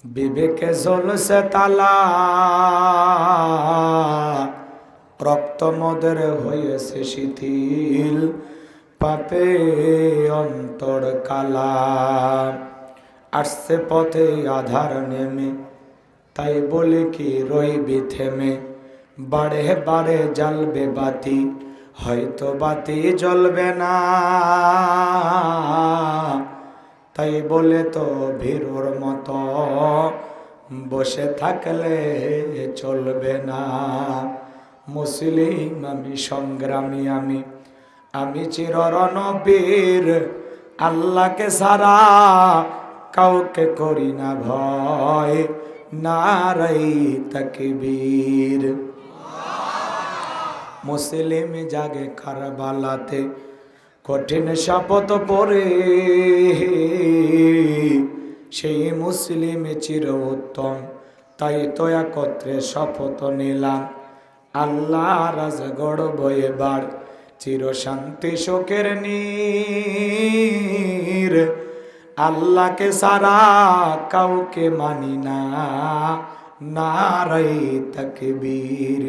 বিবেকে জ্বলছে তালা, রক্ত মদের হয়েছে শিথিল, পাপে অন্তর কালা। আসছে পথে আধার নেমে, তাই বলে কি রইবি থেমে, বাড়ে বাড়ে জ্বালবে বাতি, হয়তো বাতি জ্বলবে না, তাই বলে তো ভীরুর মতো বসে থাকলে চলবে না। মুসলিম আমি, সংগ্রামী আমি, আমি চির রণবীর, আল্লাহকে সারা কাউকে করি না ভয়, নারাই তাকবীর। মুসলিম জাগে কারবালাতে, কঠিন শপথ পরে, সেই মুসলিম চির উত্তম, তাই তো একত্রে শপথ নিলাম, আল্লাহ রাজ গড়ব এবার চির শান্তি শোকের নীর। আল্লাহকে সারা কাউকে মানি না, নারাই তাকবীর।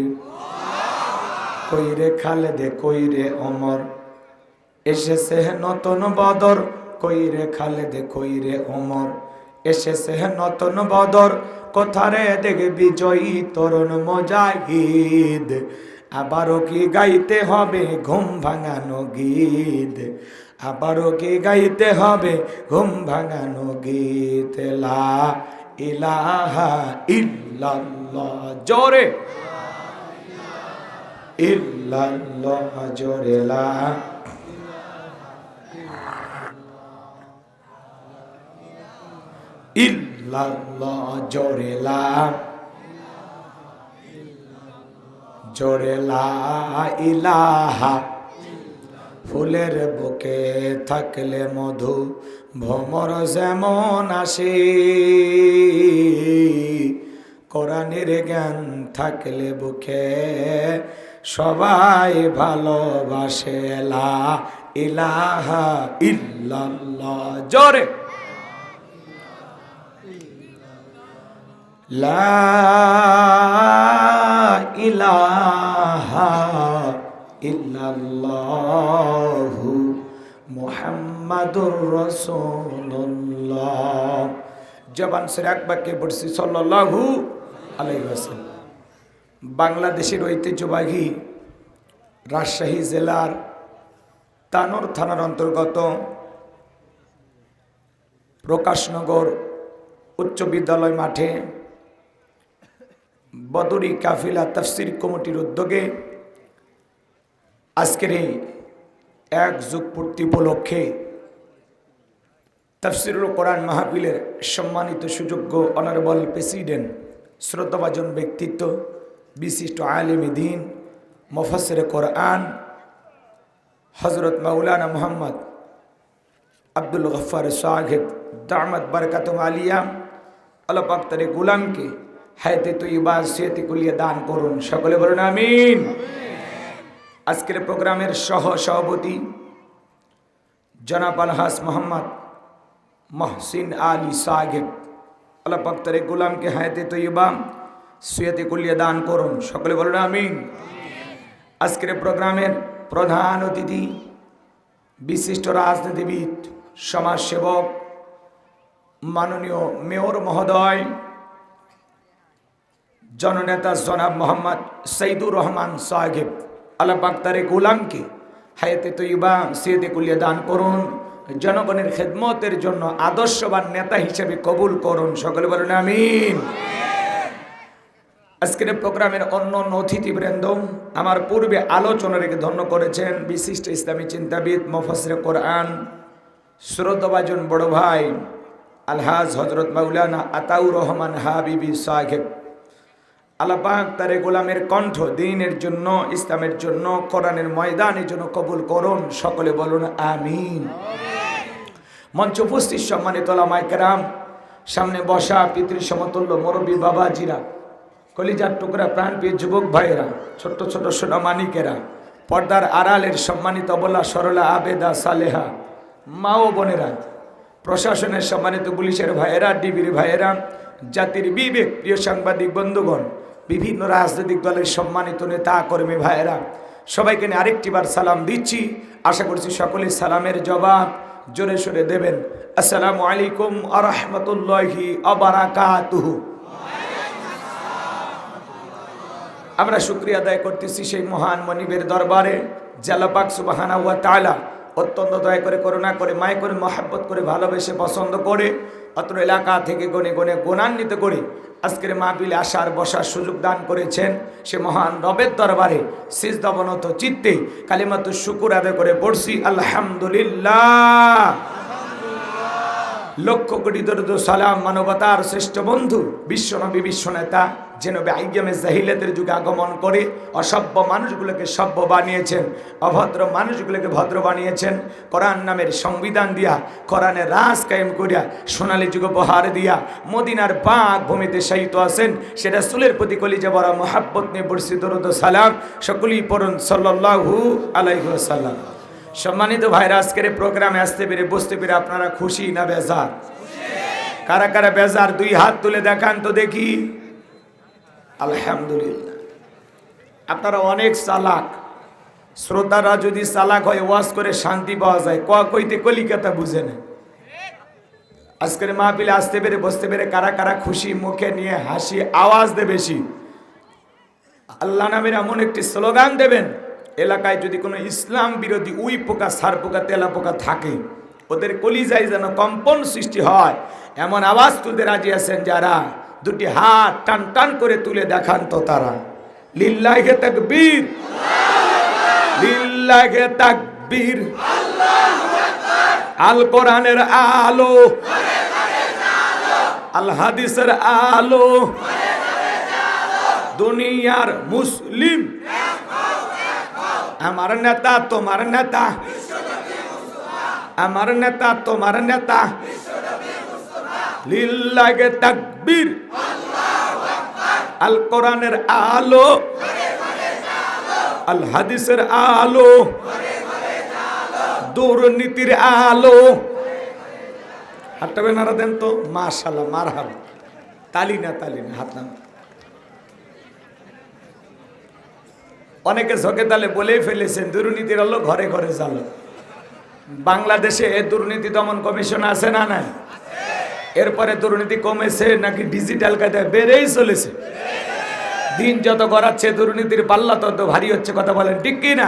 কইরে খালেদে কইরে ওমর, এসেছে নতুন বদর, কইরে খালেদে কইরে ওমর, এসেছে নতুন বদর, কোথারে দেখে বিজয়ী তরুণ মুজাহিদ। আবারও কি গাইতে হবে ঘুম ভাঙানো গীত, আবারও কি গাইতে হবে ঘুম ভাঙানো গীত। লা ইলাহা ইল্লাল্লাহ, জোরে ইল্লাল্লাহ, জোরে লা ইল্লাল্লাহ, জোরে লা, জোরে লা ইলাহা। ফুলের বুকে থাকলে মধু, ভ্রমর যেমন আসে, কোরআনের জ্ঞান থাকলে বুকে সবাই ভালোবাসে। লা ইলাহা ইল্লাল্লাহ, জোরে লা ইলাহা ইল্লাল্লাহু মুহাম্মাদুর রাসূলুল্লাহ। জবান সেরে একবারকে পড়ছি সাল্লাল্লাহু আলাইহি ওয়াসাল্লাম। বাংলাদেশের ঐতিহ্যবাহী রাজশাহী জেলার তানোর থানার অন্তর্গত প্রকাশনগর উচ্চ বিদ্যালয় মাঠে বদরি কাফিলা তাফসির কমিটির উদ্যোগে আজকের এই এক যুগ পূর্তি উপলক্ষে তাফসিরুল কোরআন মাহফিলের সম্মানিত সুযোগ্য অনারেবল প্রেসিডেন্ট, শ্রদ্ধাভাজন ব্যক্তিত্ব, বিশিষ্ট আলেমে দ্বীন, মুফাসসিরে কোরআন হযরত মাওলানা মুহাম্মদ আব্দুল গফফার সাহেব দামাত বরকাতুহু আলিয়া, আল্লাহ পাক তার গোলামকে হায়াতে তৈয়বা সিয়াতে কুলিয়া দান করুন, সকলে বলুন আমিন। আজকের প্রোগ্রামের সভাপতি জনাব আলহাজ মোহাম্মদ মহসিন আলী সাহেব, আল্লাহ পাক তার গোলামকে হায়াতে তৈয়বা সিয়াতে কুলিয়া দান করুন, সকলে বলুন আমিন। আজকের প্রোগ্রামের প্রধান অতিথি বিশিষ্ট রাজনীতিবিদ, সমাজসেবক, মাননীয় মেয়র মহোদয়, জননেতা জনাব মোহাম্মদ সঈদুর রহমান সাহেব, আল্লাহ পাক তার গোলামকে হায়াতে তৈয়বা সিয়াতে কুলিয়া দান করুন, জনগণের খেদমতের জন্য আদর্শবান নেতা হিসেবে কবুল করুন, সকলে বলুন আমিন। আজকের প্রোগ্রামের অন্য অতিথিবৃন্দ আমার পূর্বে আলোচনা রেখে ধন্য করেছেন বিশিষ্ট ইসলামী চিন্তাবিদ, মুফাসসিরে কোরআন, শ্রদ্ধাভাজন বড় ভাই আলহাজ হজরত মাওলানা আতাউর রহমান হাবিবি সাহেব, আল্লাহ পাক তার গোলামের কণ্ঠ দ্বীনের জন্য, ইসলামের জন্য, কোরআনের ময়দানের জন্য কবুল করুন। সকলে বলুন আমিন। মঞ্চ উপস্থিত সম্মানিত ওলামায়ে কেরাম, সামনে বসা পিতৃ সমতুল্য মুরব্বী বাবাজিরা, কলিজার টুকরা প্রাণপ্রিয় যুবক ভাইয়েরা, ছোট্ট ছোট সোনামানিকেরা, পর্দার আড়ালের সম্মানিত অবলা সরলা আবেদা সালেহা মা ও বোনেরা, প্রশাসনের সম্মানিত পুলিশের ভাইয়েরা, ডিবির ভাইয়েরা, জাতির বিবেক প্রিয় সাংবাদিক বন্ধুগণ, বিভিন্ন রাজনৈতিক দলের সম্মানিত নেতা কর্মী ভাইয়েরা, সবাইকে নিয়ে আরেকটিবার সালাম দিচ্ছি। আশা করছি সকলেই সালামের জবাব জোরে সোরে দেবেন। আসসালামু আলাইকুম ওয়া রাহমাতুল্লাহি ওয়া বারাকাতুহু। আমরা শুকরিয়া আদায় করতেছি সেই মহান মনিবের দরবারে, যে আল্লাহ পাক সুবহানাহু ওয়া তাআলা অত্যন্ত দয়া করে, করুণা করে, মায়া করে, মহব্বত করে, ভালোবেসে, পছন্দ করে অত্র এলাকা থেকে গণে গণে গুণান্বিত করে আজকের মাহফিলে আসার বসার সুযোগ দান করেছেন। সে মহান রবের দরবারে সিজদাবনত চিত্তে কালিমাতু শুকুর আদায় করে পড়ছি আলহামদুলিল্লাহ। লক্ষ কোটি দরুদ সালাম মানবতার শ্রেষ্ঠ বন্ধু বিশ্বনবী, বিশ্বনেতা, যে নবী আইয়ামে জাহিলিয়াতের যুগে আগমন করে অসভ্য মানুষগুলোকে সভ্য বানিয়েছেন, অভদ্র মানুষগুলোকে ভদ্র বানিয়েছেন, কোরআন নামের সংবিধান দিয়া, কোরআনের রাজ কায়েম করিয়া, সোনালী যুগ উপহার দিয়া মদিনার পাক ভূমিতে শায়িত আছেন। সেটা রাসূলের প্রতি কলিজা ভরা মহব্বত নিয়ে পড়ছি দরুদ সালাম। সকলেই পড়ুন সাল্লাল্লাহু আলাইহি ওয়াসাল্লাম। সম্মানিত ভাইরা, আজকের প্রোগ্রামে আসতে পেরে, বসতে পেরে আপনারা খুশি না বেজার? কারা কারা বেজার দুই হাত তুলে দেখান তো দেখি। আলহামদুলিল্লাহ। আপনারা অনেক চালাক। শ্রোতারা যদি চালাক হয়, ওয়াজ করে শান্তি পাওয়া যায়, কইতে কলিকাতা বুঝে না। আজকের মাহফিলে আসতে পেরে, বসতে পেরে কারা কারা খুশি, মুখে নিয়ে হাসি আওয়াজ দে বেশি। আল্লাহ নামের এমন একটি স্লোগান দেবেন, এলাকায় যদি কোনো ইসলাম বিরোধী উই পোকা, সার পোকা, তেলা পোকা থাকে, ওদের কলিজায় যেন কম্পন সৃষ্টি হয়, এমন আওয়াজ তুলতে রাজি আছেন যারা? দুটি হাত টান টান করে তুলে দেখান তো তারা। লিল্লাহি তাকবীর, লিল্লাহি তাকবীর। আল কোরআনের আলো, আল হাদিসের আলো, দুনিয়ার মুসলিম। আমার নেতা তোমার নেতা, আমার নেতা তোমার নেতা। লিল্লাহি তাকবীর। আল কোরআনের আলো, আল হাদিসের আলো, দুর্নীতির আলো। হাতটা নাড়া দেন তো। মাশাআল্লাহ, মারহাবা। তালি না, তালি না, হাত না। অনেকে ঝোঁকে তালে বলেই ফেলেছেন দুর্নীতির আলো ঘরে ঘরে জ্বালো। বাংলাদেশে দুর্নীতি দমন কমিশন আছে না নাই? এরপরে দুর্নীতি কমেছে নাকি ডিজিটাল কায়দায় বেড়েই চলেছে? দিন যত গড়াচ্ছে দুর্নীতির পাল্লা তত ভারী হচ্ছে। কথা বলেন ঠিক কি না?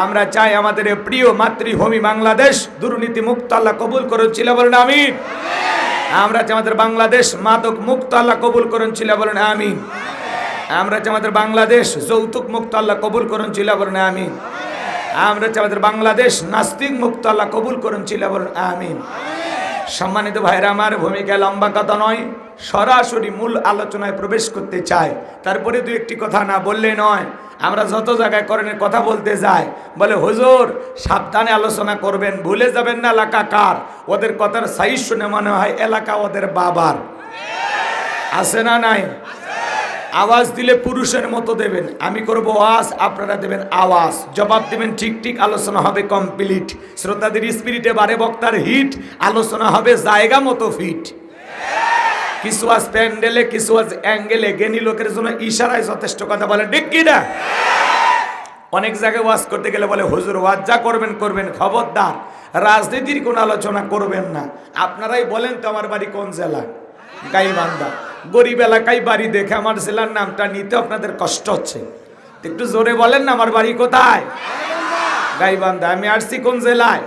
আমরা চাই আমাদের প্রিয় মাতৃভূমি বাংলাদেশ দুর্নীতি মুক্ত আল্লাহ কবুল করুন, ছিল বলেন আমিন। আমরা চাই আমাদের বাংলাদেশ মাদক মুক্ত আল্লাহ কবুল করুন, ছিল বলেন আমিন। আমরা চাই আমাদের বাংলাদেশ যৌতুক মুক্ত আল্লাহ কবুল করুন, ছিল বলেন আমিন। আমরা চাই আমাদের বাংলাদেশ নাস্তিক মুক্ত আল্লাহ কবুল করুন, ছিল বলেন আমিন। সম্মানিত ভাইরা আমার, ভূমিকা লম্বা কথা নয়, সরাসরি মূল আলোচনায় প্রবেশ করতে চাই। তারপরে দু একটি কথা না বললে নয়। আমরা যত জায়গায় কোরআনের কথা বলতে যাই, বলে হুজুর সাবধানে আলোচনা করবেন, ভুলে যাবেন না এলাকা কার। ওদের কথার সাইজ শুনে মনে হয় এলাকা ওদের বাবার। আছে না নাই? আওয়াজ দিলে পুরুষের মতো দেবেন। আমি করব ওয়াজ, আপনারা দেবেন আওয়াজ, জবাব দেবেন ঠিক ঠিক। আলোচনা হবে কমপ্লিট। শ্রোতাদের স্পিরিটে বারে বক্তার হিট, আলোচনা হবে জায়গা মতো ফিট। কিছু আজ প্যান্ডেলে, কিছু আজ অ্যাঙ্গেলে, জ্ঞানী লোকের জন্য ইশারায় যথেষ্ট। কথা বলে ঠিক কি না? অনেক জায়গায় ওয়াজ করতে গেলে বলে হুজুর ওয়াজ যা করবেন করবেন, খবরদার রাজনীতির কোনো আলোচনা করবেন না। আপনারাই বলেন তো আমার বাড়ি কোন জেলা? গাইবান্ধা। গরিব এলাকায় বাড়ি দেখে আমার জেলার নামটা নিতে আপনাদের কষ্ট হচ্ছে। একটু জোরে বলেন না, আমার বাড়ি কোথায়? গাইবান্ধা। আমি আসছি কোন জেলায়?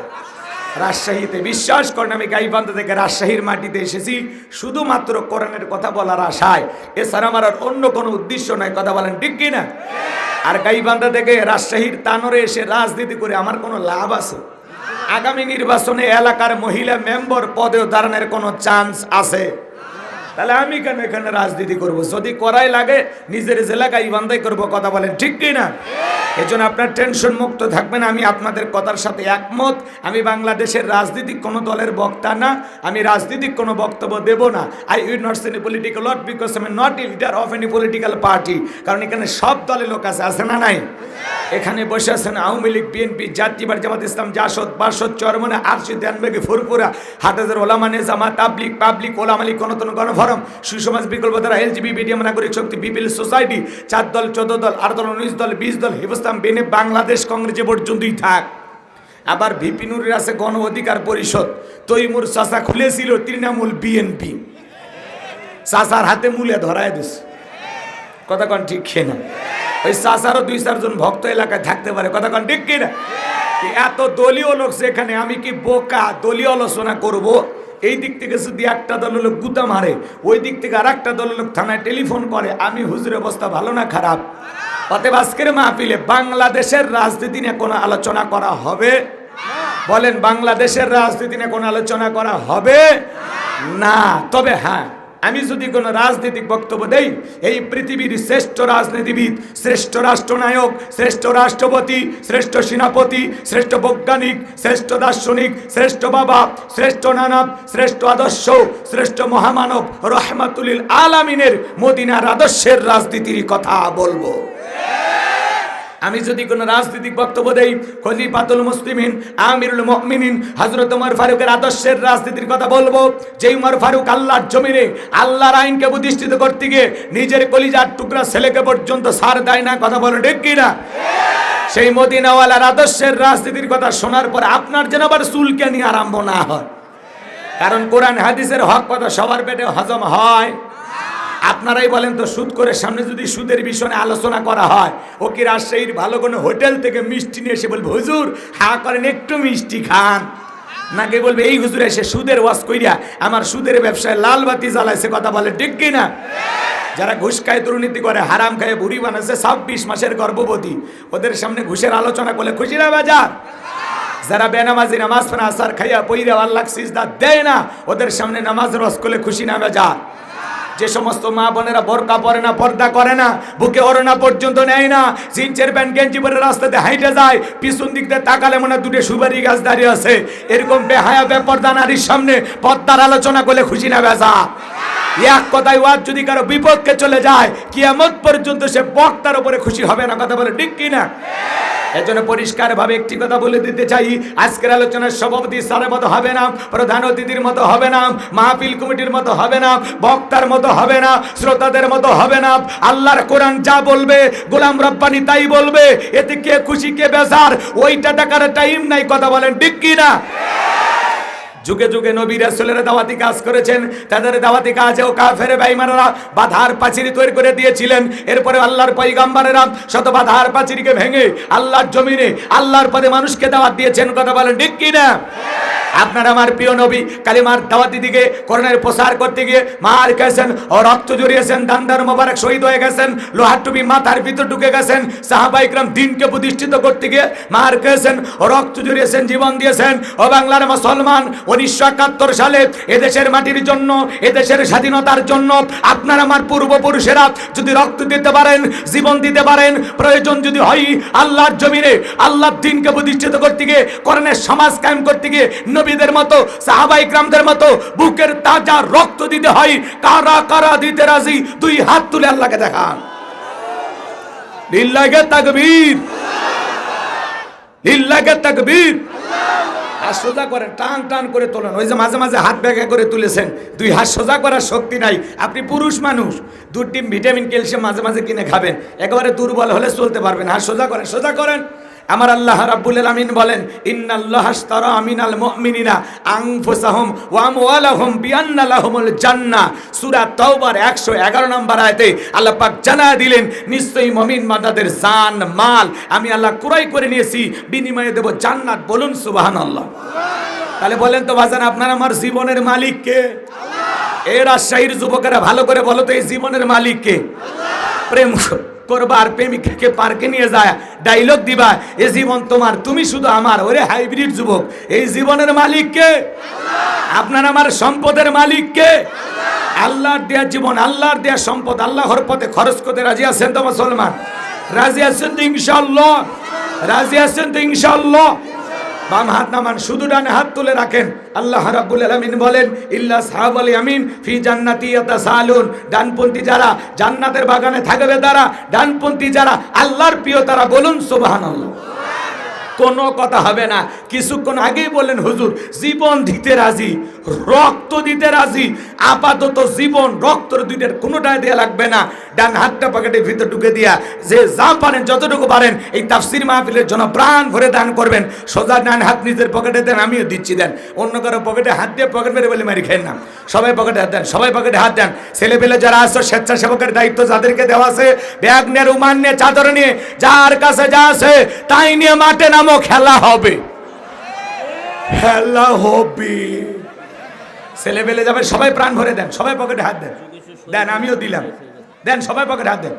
রাজশাহীতে। বিশ্বাস করেন আমি গাইবান্ধা থেকে রাজশাহীর মাটিতে এসেছি শুধুমাত্র কোরআনের কথা বলার আশায়। এছাড়া আমার আর অন্য কোনো উদ্দেশ্য নাই। কথা বলেন ঠিক কি না? আর গাইবান্ধা থেকে রাজশাহীর তানোরে এসে রাজনীতি করে আমার কোনো লাভ আছে? আগামী নির্বাচনে এলাকার মহিলা মেম্বার পদেও দাঁড়ানোর কোনো চান্স আছে? তাহলে আমি কেন এখানে রাজনীতি করব? যদি করাই লাগে নিজের এলাকায় বান্ধাই করব। কথা বলেন ঠিক কি না? এজন্য আপনার টেনশন মুক্ত থাকবেন। আমি আপনাদের কথার সাথে একমত। আমি বাংলাদেশের রাজনীতিক কোনো দলের বক্তা না, আমি রাজনীতিক কোনো বক্তব্য দেব না। I will not say any political lot because I am not a leader of any political party. কারণ এখানে সব দলের লোক আছে না নাই? এখানে বসে আছেন আওয়ামী লীগ, বিএনপি, জাতীয়বাদ, জামাত ইসলাম, জাসদ, বাসদ, চরমনে, আরশি, দেনবেগে, ফুরফুরা, হাটাজার, ওলামা, নেজামা, তাবলিগ, পাবলিক, ওলামা লীগ, গণতন্ত্র, গণফোরাম, সুসমাজ, বিকল্প ধারা, এলজিবি, বিডিএম, নাগরিক শক্তি, পিপল সোসাইটি, 4 দল, 14 দল, 8 দল, 19 দল, 20 দল, হিবস্তাম, বেনে, বাংলাদেশ কংগ্রেস যে পর্যন্তই থাক। আবার ভিপিনুরের আছে গণ অধিকার পরিষদ। তৈমুর চাচা খুলেছিল তৃণমূল বিএনপি, চাচার হাতে মূলে ধরায় দিস। কথা কন ঠিক কিনা? ওই চাচারও 2-4 জন ভক্ত এলাকায় থাকতে পারে। কথা কন ঠিক কিনা? এত দলীয় লোক সেখানে, আমি কি বোকা দলীয় আলোচনা করব? এই দিক থেকে যদি একটা দলের লোক গুতা মারে, ওই দিক থেকে আর একটা দলের লোক থানায় টেলিফোন করে, আমি হুজুরের অবস্থা ভালো না খারাপ? অতএব আজকের মাহফিলে বাংলাদেশের রাজনীতি নিয়ে কোনো আলোচনা করা হবে? বলেন, বাংলাদেশের রাজনীতি নিয়ে কোনো আলোচনা করা হবে না। তবে হ্যাঁ, আমি যদি কোনো রাজনৈতিক বক্তব্য দেই, এই পৃথিবীর শ্রেষ্ঠ রাজনীতিবিদ, শ্রেষ্ঠ রাষ্ট্রনায়ক, শ্রেষ্ঠ রাষ্ট্রপতি, শ্রেষ্ঠ সেনাপতি, শ্রেষ্ঠ বৈজ্ঞানিক, শ্রেষ্ঠ দার্শনিক, শ্রেষ্ঠ বাবা, শ্রেষ্ঠ নানব, শ্রেষ্ঠ আদর্শ, শ্রেষ্ঠ মহামানব রহমাতুল আলামিনের মদিনার আদর্শের রাজনীতির কথা বলবো। আমি যদি কোনো রাজনৈতিক বক্তব্য দেই, খলিফাতুল মুসলিমিন, আমিরুল মুমিনিন হযরত ওমর ফারুকের আদর্শের রাজনীতির কথা বলবো। যে ওমর ফারুক আল্লাহর জমিনে আল্লাহর আইনকে প্রতিষ্ঠিত করতে গিয়ে নিজের কলিজার টুকরা ছেলেকে পর্যন্ত ছাড় দেয় না। কথা বলে ঠিক কিনা? সেই মদিনাওয়ালার আদর্শের রাজনীতির কথা শোনার পর আপনার যেন আবার চুলকানি আরম্ভ না হয়। কারণ কোরআন হাদিসের হক কথা সবার পেটে হজম হয়। আপনারাই বলেন তো, সুদ করে সামনে যদি সুদের বিষয়ে আলোচনা করা হয়, ও কি রাজশাহীর ভালো কোনো হোটেল থেকে মিষ্টি নিয়ে এসে বলবে, হুজুর হা করেন একটু মিষ্টি খান, নাকি বলবে এই হুজুর এসে সুদের ওয়াজ কইরা আমার সুদের ব্যবসায় লাল বাতি জ্বালাইছে? কথা বলে ঠিক কিনা? যারা ঘুষ খায়, দুর্নীতি করে, হারাম খায়, বুড়ি বানাচ্ছে, 26 মাসের গর্ভবতী, ওদের সামনে ঘুষের আলোচনা করলে খুশি না বাজার? যারা বেনামাজি, নামাজ পড়া, আসার খাইয়া পইরা আল্লাহ সিজদা দেয় না, ওদের সামনে নামাজ রস করলে খুশি না বাজার? যে সমস্ত মা বোনেরা বোরকা পরে না, পর্দা করে না, বুকে ওড়না পর্যন্ত নেয় না, জিন্সের প্যান্ট গেঞ্জি পরে রাস্তাতে হাইটে যায়, পিছন দিক দিয়ে তাকালে মনে হয় 2টি সুপারি গাছ দাঁড়িয়ে আছে, এরকম বেহায়া বেপর্দা নারীর সামনে পর্দার আলোচনা করলে খুশি না বেজা? এক কথায় ওয়াজ যদি কারো বিপক্ষে চলে যায়, কিয়ামত পর্যন্ত সে বক্তার উপরে খুশি হবে না। কথা বলে ঠিক কিনা? এজন্য পরিষ্কার ভাবে একটি কথা বলে দিতে চাই, আজকের আলোচনার সভাপতি স্যারের মতো হবে না, প্রধান অতিথির মতো হবে না, মাহফিল কমিটির মতো হবে না, বক্তার মতো হবে না, শ্রোতাদের মতো হবে না। আল্লাহর কোরআন যা বলবে, গোলাম রব্বানি তাই বলবে। এতে কে খুশি কে বেজার ওইটা টাকার টাইম নাই। কথা বলেন ঠিক কিনা? যুগে যুগে নবী রাসূলেরা দাওয়াতি কাজ করেছেন, তাদের দাওয়াতি কাজেও কাফের বেঈমানরা বাধার পাঁচিরি তৈরি করে দিয়েছিলেন। এরপরে আল্লাহর পয়গম্বরেরা শত বাধার পাঁচিরিকে ভেঙে আল্লাহর জমিনে আল্লাহর পদে মানুষকে দাওয়াত দিয়েছেন। কথা বলেন ঠিক কিনা? আপনার আমার প্রিয় নবী কালিমার দাওয়াতি দিকে কোরআনের প্রচার করতে গিয়ে মার খেয়েছেন ও রক্ত জড়িয়েছেন, দান্দার মোবারক শহীদ হয়ে গেছেন, লোহার টুপি মাথার ভিতর ঢুকে গেছেন। সাহাবায়ে ইকরাম দিনকে প্রতিষ্ঠিত করতে গিয়ে মার খেয়েছেন ও রক্ত জড়িয়েছেন, জীবন দিয়েছেন। ও বাংলার মুসলমান, 1971 সালে এদেশের মাটির জন্য, এদেশের স্বাধীনতার জন্য আপনার আমার পূর্বপুরুষেরা যদি রক্ত দিতে পারেন, জীবন দিতে পারেন, প্রয়োজন যদি হয় আল্লাহর জমিনে আল্লাহর দিনকে প্রতিষ্ঠিত করতে গিয়ে, কোরআনের সমাজ কায়েম করতে গিয়ে নবীদের মতো, সাহাবায়ে ইকরামদের মতো বুকের তাজা রক্ত দিতে হয়। কারা কারা দিতে রাজি? 2 হাত তুলে আল্লাহকে দেখান। লিল্লাহি তাকবীর, লিল্লাহি তাকবীর। হাত সোজা করেন, টান টান করে তোলেন। ওই যে মাঝে মাঝে হাত ব্যাগা করে তুলেছেন, 2 হাত সোজা করার শক্তি নাই। আপনি পুরুষ মানুষ, 2 টিম ভিটামিন ক্যালসিয়াম মাঝে মাঝে কিনে খাবেন, একেবারে দুর্বল হলে চলতে পারবেন। হাত সোজা করেন, সোজা করেন। আমার আল্লাহ রাব্বুল আলামিন বলেন, ইন্নাল্লাহা আশতারা মিনাল মুমিনিনা আনফুসাহুম ওয়া আমওয়ালাহুম বিআন্না লাহুমুল জান্নাহ। সূরা তাওবার 111 নম্বর আয়াতে আল্লাহ পাক জানায় দিলেন, নিশ্চয়ই মুমিন বান্দাদের জান মাল আমি আল্লাহ ক্রয় করে নিয়েছি, বিনিময়ে দেব জান্নাত। বলুন সুবহানাল্লাহ। তাহলে বলেন তো বাজান, আপনার আমার জীবনের মালিক কে? আল্লাহ। এই রাজশাহীর যুবকেরা ভালো করে বলো তো, এই জীবনের মালিক কে? প্রেম করবার প্রেমিকাকে পার্কে নিয়ে যায় ডায়লগ দিবা এ জীবন তোমার তুমি শুধু আমার। ওরে হাইব্রিড যুবক, এই জীবনের মালিক কে? আপনার আমার সম্পদের মালিক কে? আল্লাহর দেয়া জীবন, আল্লাহর দেয়া সম্পদ আল্লাহর পথে খরচ করতে রাজি আছেন তো মুসলমান? রাজি আছেন তো ইনশাআল্লাহ? রাজি আছেন তো ইনশাআল্লাহ? বাম হাত নামান, শুধু ডানে হাত তুলে রাখেন। আল্লাহ রাব্বুল আলামিন বলেন ইল্লা সাহাবাল ইয়ামিন ফি জান্নাতি ইয়াতাসালুন, ডানপন্থী যারা জান্নাতের বাগানে থাকবে তারা, ডানপন্থী যারা আল্লাহর প্রিয় তারা, বলুন সুবহানাল্লাহ। কোনো কথা হবে না। কিছুক্ষণ আগেই বললেন হুজুর জীবন দিতে রাজি, রক্ত দিতে রাজি। আপাতত জীবন রক্তর দুইটার কোনোটাই দেয়া লাগবে না। ডান হাতটা পকেটের ভিতর ঢুকে দিয়া যে যা পারেন যতটুকু পারেন এই তাফসীর মাহফিলের জন্য প্রাণ ভরে দান করবেন। সোজা ডান হাত নিজের পকেটে দেন, আমিও দিচ্ছি দেন। অন্য কারো পকেটে হাত দিয়ে পকেট মেরে বলে মারি খেন না। সবাই পকেটে হাত দেন, সবাই পকেটে হাত দেন। ছেলে পেলে যারা আছে স্বেচ্ছাসেবকের দায়িত্ব যাদেরকে দেওয়া আছে, ব্যাগ নিয়ে রুমাল নিয়ে চাদর নিয়ে যার কাছে যা আছে তাই নিয়ে মাঠে নামো, খেলা হবে, খেলা হবে। ছেলে পেলে যাবে, সবাই প্রাণ ভরে দেন, সবাই পকেটে হাত দেন। দেন, আমিও দিলাম, দেন সবাই পকেটে হাত দেন।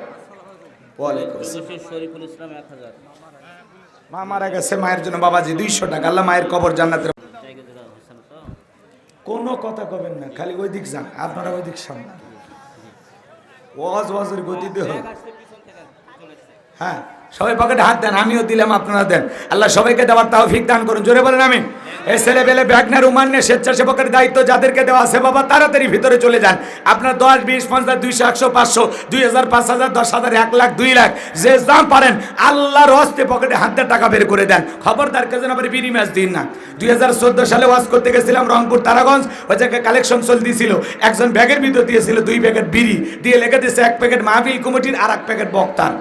মা মারা গেছে, মায়ের জন্য বাবাজি 200 টাকা। আল্লাহ মায়ের কবর জান্নাতের। কোনো কথা কবেন না, খালি ওই দিক যান, আপনারা ওই দিক সামনে ওয়াজের গতিতে হোক। হ্যাঁ, সবাই পকেটে হাত দেন, আমিও দিলাম, আপনারা দেন। আল্লাহ সবাইকে দেওয়ার তৌফিক দান করুন, জোরে বলেন আমিন। এই ছেলে পেলে ব্যাগনার উমান নিয়ে স্বেচ্ছাসেবকের দায়িত্ব যাদেরকে দেওয়া আছে বাবা তাড়াতাড়ি ভিতরে চলে যান। আপনার 10, 20, 50, 200, 100, 500, 2000, 5000, 10,000, 1 লাখ, 2 লাখ যে যা পারেন আল্লাহর হস্তে পকেটে হাত দিয়ে টাকা বের করে দেন। খবরদার কেউ যেন আবার বিড়ি ম্যাচ দিন না। 2014 সালে ওয়াজ করতে গেছিলাম রংপুর তারাগঞ্জ, ওই জায়গায় কালেকশন চলতেছিল। একজন ব্যাগের ভিতর দিয়েছিল 2 প্যাকেট বিড়ি, দিয়ে লেগে দিয়েছে 1 প্যাকেট মাহফিল কমিটির আর 1 প্যাকেট বক্তার।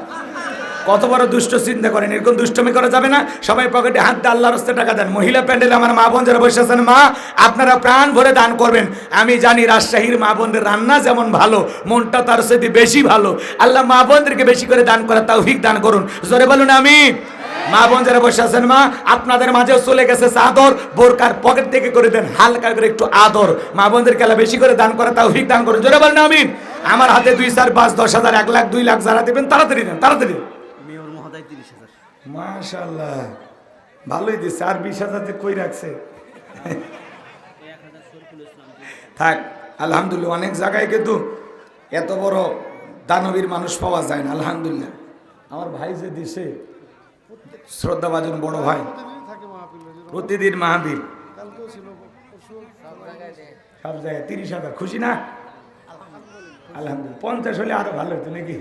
কত বড় দুষ্ট চিন্তা করেন, এরকম দুষ্টমি করা যাবে না। সবাই পকেটে হাত দিয়ে আল্লাহর রাস্তায় টাকা দেন। মহিলা প্যান্ডেলে আমার মা বোন যারা বসে আছেন, মা আপনারা প্রাণ ভরে দান করবেন। আমি জানি রাজশাহীর মা বোনদের রান্না যেমন ভালো, মনটা তার সাথে বেশি ভালো। আল্লাহ মা বোনদেরকে বেশি করে দান করার তৌফিক দান করুন, জোরে বলুন আমিন। মা বোন যারা বসে আছেন, মা আপনাদের মাঝেও চলে গেছে চাদর, বোরকার পকেট থেকে করে দেন হালকা করে একটু আদর। মা বোনদেরকে আল্লাহ বেশি করে দান করার তৌফিক দান করুন, জোরে বলুন আমিন। আমার হাতে 2, 4, 5, 10,000, 1 লাখ, 2 লাখ যারা দেবেন তাড়াতাড়ি দেন, তাড়াতাড়ি। মাশাআল্লাহ, ভালোই দিচ্ছে। আর 20,000 কই রাখছে? থাক, আলহামদুলিল্লাহ। অনেক জায়গায় কিন্তু এত বড় দানবীর মানুষ পাওয়া যায় না, আলহামদুলিল্লাহ। আমার ভাই যে দিছে, শ্রদ্ধাভাজন বড় ভাই, প্রতিদিন মাহফিল, সব জায়গায় 30,000। খুশি না? আলহামদুলিল্লাহ। 50 হলে আরো ভালো হতো নাকি?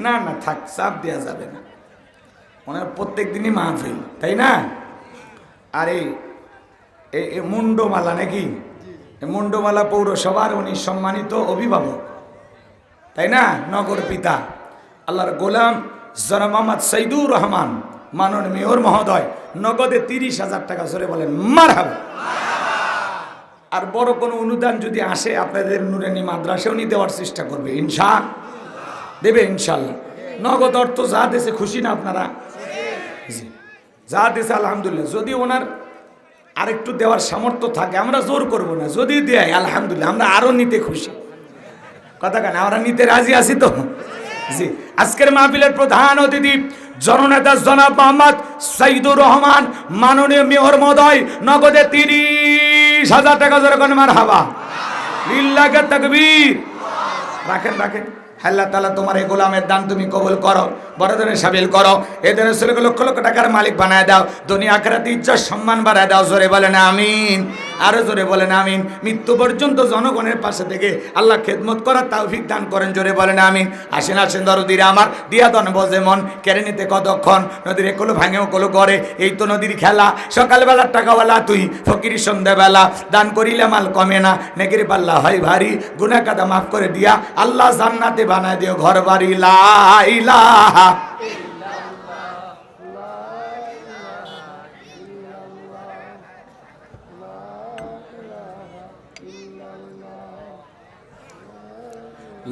না না, থাক, চাপ দেওয়া যাবে না। ওনার প্রত্যেক দিনই মাহফিল, তাই না? আর এই মুন্ডমালা নাকি, মুন্ডমালা পৌরসভার উনি সম্মানিত অভিভাবক, তাই না? নগর পিতা আল্লাহর গোলাম জনাব মোহাম্মদ সাইদুর রহমান, মাননীয় মেয়র মহোদয়, নগদে 30,000 টাকা, জোরে বলেন মারহাবা। আর বড় কোনো অনুদান যদি আসে আপনাদের নুরানি মাদ্রাসাও নিয়ে দেওয়ার চেষ্টা করবে, দেবে ইনশাল্লাহ। নগদ অর্থ যা দেশে খুশি না আপনারা? যা দেশে আলহামদুলিল্লাহ। যদি ওনার আরেকটু দেওয়ার সামর্থ্য থাকে আমরা জোর করব না, যদি দেয় আলহামদুলিল্লাহ, আমরা আরো নিতে খুশি। কথা কেন, আমরা নিতে রাজি আছি তো? জি। আজকের মাহফিলের প্রধান অতিথি জননেতা জনাব মোহাম্মদ সাইদুর রহমান, মাননীয় মেয়র মহোদয়, নগদে 30,000 টাকা, জোরে কোন মারহাবা, লিল্লাহি তাকবীর। রাখেন রাখেন। আল্লাহ তাআলা তোমার এই গোলামের দান তুমি কবুল করো, বড় ধরনের সাবিল করো। এদের ছেলেকে লক্ষ লক্ষ টাকার মালিক বানায় দাও, দুনিয়া আখিরাতে ইজ্জত সম্মান বাড়ায় দাও, জোরে বলেন আমিন। আরো জোরে বলেন আমিন। মৃত্যু পর্যন্ত জনগণের পাশে থেকে আল্লাহ খেদমত করার তৌফিক দান করেন, জোরে বলেন আমিন। আসেন আসেন দরদিরা আমার, দিয়া দন বোঝে মন, কেড়ে নিতে কতক্ষণ, নদীর একলো ভাঙেও কলো করে, এই তো নদীর খেলা। সকালবেলার টাকাওয়ালা তুই, ফকির সন্ধ্যাবেলা, দান করিলে মাল কমে না, নেকির পাল্লা হয় ভারী, গুনাহ কাদা মাফ করে দিয়া আল্লাহ জান্নাতে বানায় দিও ঘর বাড়ি। লা ইলাহা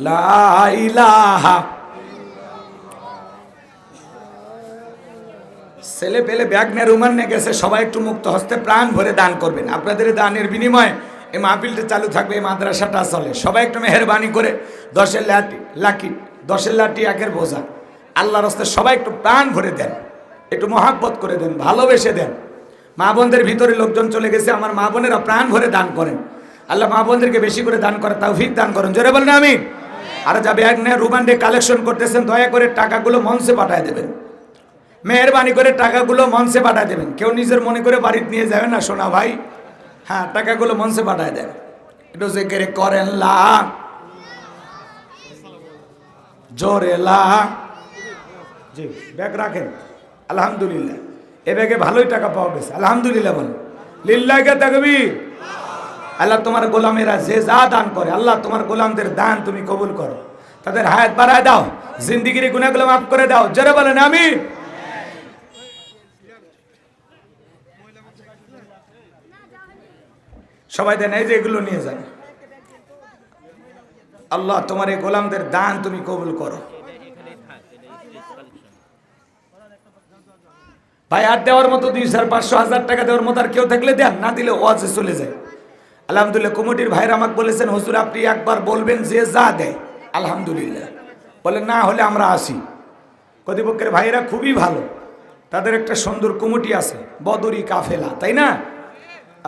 লা ইলাহা। ছেলে পেলে ব্যাগ নিয়ে রুমান নিয়ে গেছে, সবাই একটু মুক্ত হস্তে প্রাণ ভরে দান করবেন। আপনাদের দানের বিনিময়ে এই মাহফিলটা চালু থাকবে, এই মাদ্রাসাটা চলে। সবাই একটু মেহরবানি করে 10-এর লাঠি 10-এর লাঠি 1-এর বোঝা আল্লাহর রাস্তায় সবাই একটু প্রাণ ভরে দেন, একটু মহাব্বত করে দেন, ভালোবেসে দেন। মা বোনদের ভিতরে লোকজন চলে গেছে, আমার মা বোনেরা প্রাণ ভরে দান করেন। আল্লাহ মা বোনদেরকে বেশি করে দান করে তৌফিক দান করেন, জোরে বলেন আমিন। আর যা ব্যাগ নিয়ে রুবান দিয়ে কালেকশন করতেছেন, দয়া করে টাকাগুলো মঞ্চে পাঠায় দেবেন, মেহরবানি করে টাকাগুলো মঞ্চে পাঠায় দেবেন। কেউ নিজের মনে করে বাড়িতে নিয়ে যাবেন না সোনা ভাই। হ্যাঁ, টাকাগুলো মঞ্চে পাঠায় দেন। একটু জিকির করেন লা জোরে লা। জি, ব্যাগ রাখেন। আলহামদুলিল্লাহ, এ ব্যাগে ভালোই টাকা পাওয়া গেছে, আলহামদুলিল্লাহ বলেন। লিল্লাহি তাকবীর। আল্লাহ তোমার গোলামেরা যে যা দান করে, আল্লাহ তোমার গোলামদের দান তুমি কবুল করো, তাদের হায়াত বাড়ায় দাও, জিন্দিগির গুনাহগুলো মাফ করে দাও, জোরে বলেন আমিন। সবাই দেন, এই যে এগুলো নিয়ে যান। আল্লাহ তোমার এই গোলামদের দান তুমি কবুল করো। ভাই, আর দেওয়ার মতো 2,500-1,000 টাকা দেওয়ার মতো আর কেউ থাকলে দেন, না দিলে ওয়াজে চলে যায়। আলহামদুলিল্লাহ, কমিটির ভাইরা আমাকে বলেছেন, হুজুর আপনি একবার বলবেন যে যা দেয়। আলহামদুলিল্লাহ বলেন, না হলে আমরা আসি। কর্তৃপক্ষের ভাইরা খুবই ভালো, তাদের একটা সুন্দর কমিটি আছে, বদরি কাফেলা, তাই না?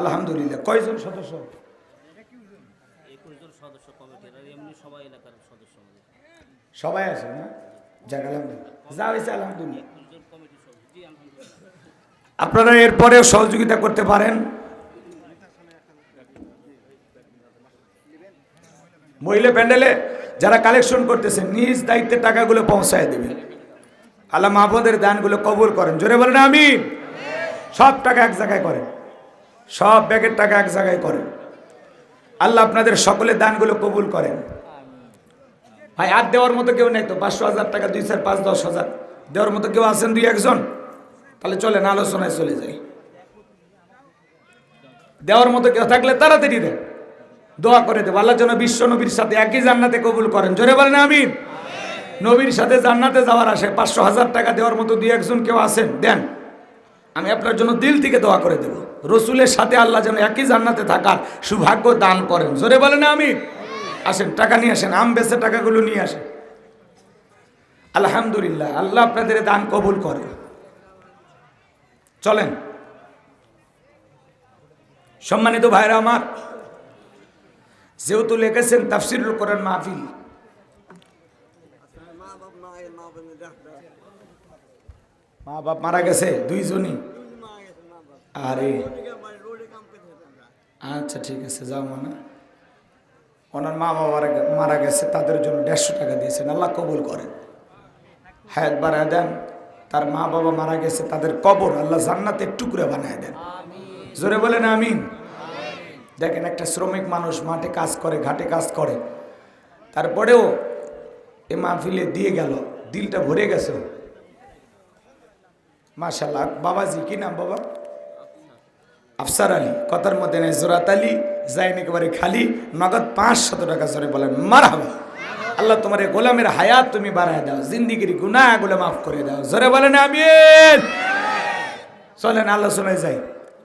আলহামদুলিল্লাহ। কয়জন সদস্য? 21 জন সদস্য কমিটির, আর এমনি সবাই এলাকার সদস্য সবাই আছে না? যাক আলহামদুলিল্লাহ, যা হয়েছে আলহামদুলিল্লাহ। আপনারা এরপরেও সহযোগিতা করতে পারেন। মহিলা প্যান্ডেলে যারা কালেকশন করতেছেন, নিজ দায়িত্বে টাকাগুলো পৌঁছায় দেবেন। আল্লাহ মাহবুদের দানগুলো কবুল করেন, জোরে বলেন আমিন। সব টাকা এক জায়গায় করেন, সব ব্যাগের টাকা এক জায়গায় করেন। আল্লাহ আপনাদের সকলের দানগুলো কবুল করেন। ভাই, আর দেওয়ার মতো কেউ নেই তো? 500-1,000 টাকা, 2, 4, 5, 10,000 দেওয়ার মতো কেউ আছেন? 2-1 জন? তাহলে চলেন আলোচনায় চলে যাই। দেওয়ার মতো কেউ থাকলে তাড়াতাড়ি দেন, দোয়া করে দেব আল্লাহ যেন বিশ্ব নবীর সাথে একই জান্নাতে কবুল করেন, জোরে বলেন আমিন। নবীর সাথে জান্নাতে যাওয়ার আসে 500-1,000 টাকা দেওয়ার মতো 2-1 জন কেউ আছেন? দেন, আমি আপনার জন্য দিল থেকে দোয়া করে দেব। রসুলের সাথে আল্লাহ যেন একই জান্নাতে থাকার সৌভাগ্য দান করেন, জোরে বলেন আমিন। আসেন, টাকা নিয়ে আসেন, আম বেচে টাকাগুলো নিয়ে আসেন। আলহামদুলিল্লাহ, আল্লাহ আপনাদের দান কবুল করেন। চলেন, সম্মানিত ভাইরা আমার, যেহেতু লিখেছেন তাফসিরুল কোরআন মাহফিল, মা বাপ মারা গেছে 2 জনই। আরে আচ্ছা ঠিক আছে, যাও মানা। ওনার মা বাবা মারা গেছে, তাদের জন্য 150 টাকা দিয়েছেন, আল্লাহ কবুল করেন, হায়াত বাড়ায় দেন। তার মা বাবা মারা গেছে, তাদের কবর আল্লাহ জান্নাতের টুকরা বানায় দেন, জোরে বলেন আমিন। দেখেন, একটা শ্রমিক মানুষ মাঠে কাজ করে, ঘাটে কাজ করে, তারপরেও এ মাহফিলে দিয়ে গেল, দিলটা ভরে গেছে। মাশাআল্লাহ। বাবাজি কি নাম বাবা? আফসার আলী, কথার মধ্যে নেই জোরাত আলী, যাইন একেবারে খালি, নগদ 500 টাকা, জোরে বলেন মারহাবা। আল্লাহ তোমার এই গোলামের হায়াত তুমি বাড়ায় দাও, জিন্দিগির গুনাহগুলো মাফ করে দাও, জোরে বলেন আমিন। চলেন আলোচনায় যাই।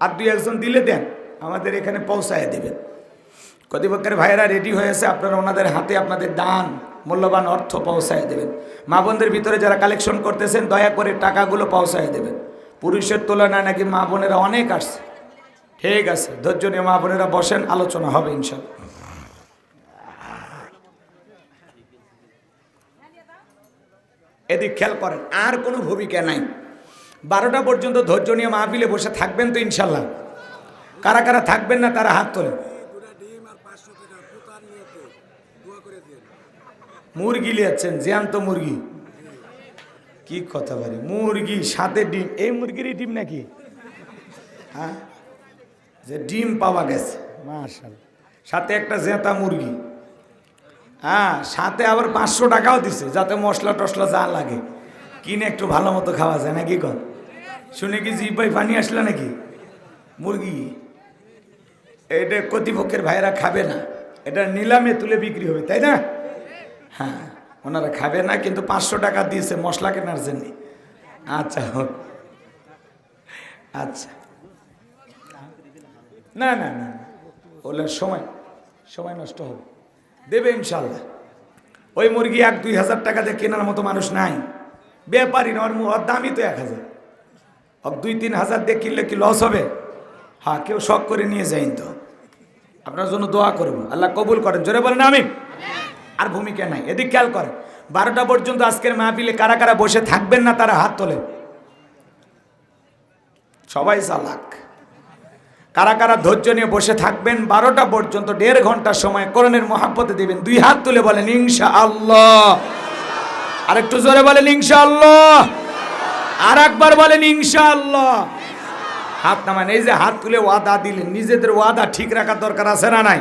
আর 2-1 জন দিলে দেন, আমাদের এখানে পৌঁছায় দেবেন। কর্তৃপক্ষের ভাইয়েরা রেডি হয়েছে, আপনারা ওনাদের হাতে আপনাদের দান মূল্যবান অর্থ পৌঁছায় দেবেন। মা বোনদের ভিতরে যারা কালেকশন করতেছেন, দয়া করে টাকাগুলো পৌঁছায় দেবেন। পুরুষের তুলনায় নাকি মা বোনেরা অনেক আসছে। ঠিক আছে, ধৈর্য নিয়ে মা বোনেরা বসেন, আলোচনা হবে ইনশাআল্লাহ। এদিক খেয়াল করেন, আর কোনো ভূমিকা নাই। 12টা পর্যন্ত ধৈর্য নিয়ে মাহফিলে বসে থাকবেন তো ইনশাল্লাহ? কারা কারা থাকবেন না তারা হাত তোলেন। মুরগি লিয়াচ্ছেন, জ্যান্ত মুরগি? কি কথা বলি, মুরগি সাথে ডিম। এই মুরগিরই ডিম নাকি? হ্যাঁ, যে ডিম পাওয়া গেছে, মাশাআল্লাহ। সাথে একটা জেতা মুরগি, হ্যাঁ, সাথে আবার 500 টাকাও দিছে, যাতে মশলা টসলা যা লাগে কিনে একটু ভালো মতো খাওয়া যায় নাকি? কন শুনে কি জিভায় পানি আসলো নাকি? মুরগি এটা কর্তৃপক্ষের ভাইরা খাবে না, এটা নিলামে তুলে বিক্রি হবে, তাই না? হ্যাঁ, ওনারা খাবে না, কিন্তু 500 টাকা দিয়েছে মশলা কেনার জন্য। আচ্ছা হোক, আচ্ছা। না না না, বললে সময় সময় নষ্ট হবে, দেবে ইনশাল্লাহ। ওই মুরগি 1-2 হাজার টাকা দিয়ে কেনার মতো মানুষ নাই, ব্যাপারী নর দামই তো 1,000, 2-3 হাজার দিয়ে কিনলে কি লস হবে? হ্যাঁ, কেউ শখ করে নিয়ে যাইন তো। আপনার জন্য দোয়া করবো, আল্লাহ কবুল করেন, জোরে বলেন আমিন। আর ভূমিকা নাই, এদিক খেয়াল করেন। 12টা পর্যন্ত আজকের মাহফিলে কারা কারা বসে থাকবেন না তারা হাত তোলে। সবাই চালাক। কারা কারা ধৈর্য নিয়ে বসে থাকবেন 12টা পর্যন্ত, 1.5 ঘন্টা সময় কোরআনের মহাব্বতে দিবেন? 2 হাত তুলে বলেন ইনশাআল্লাহ। আর একটু জোরে বলেন ইনশাআল্লাহ। আর একবার বলেন ইনশাআল্লাহ। হাত নামান। এই যে হাত তুলে ওয়াদা দিলেন, নিজেদের ওয়াদা ঠিক রাখার দরকার আছে না নাই?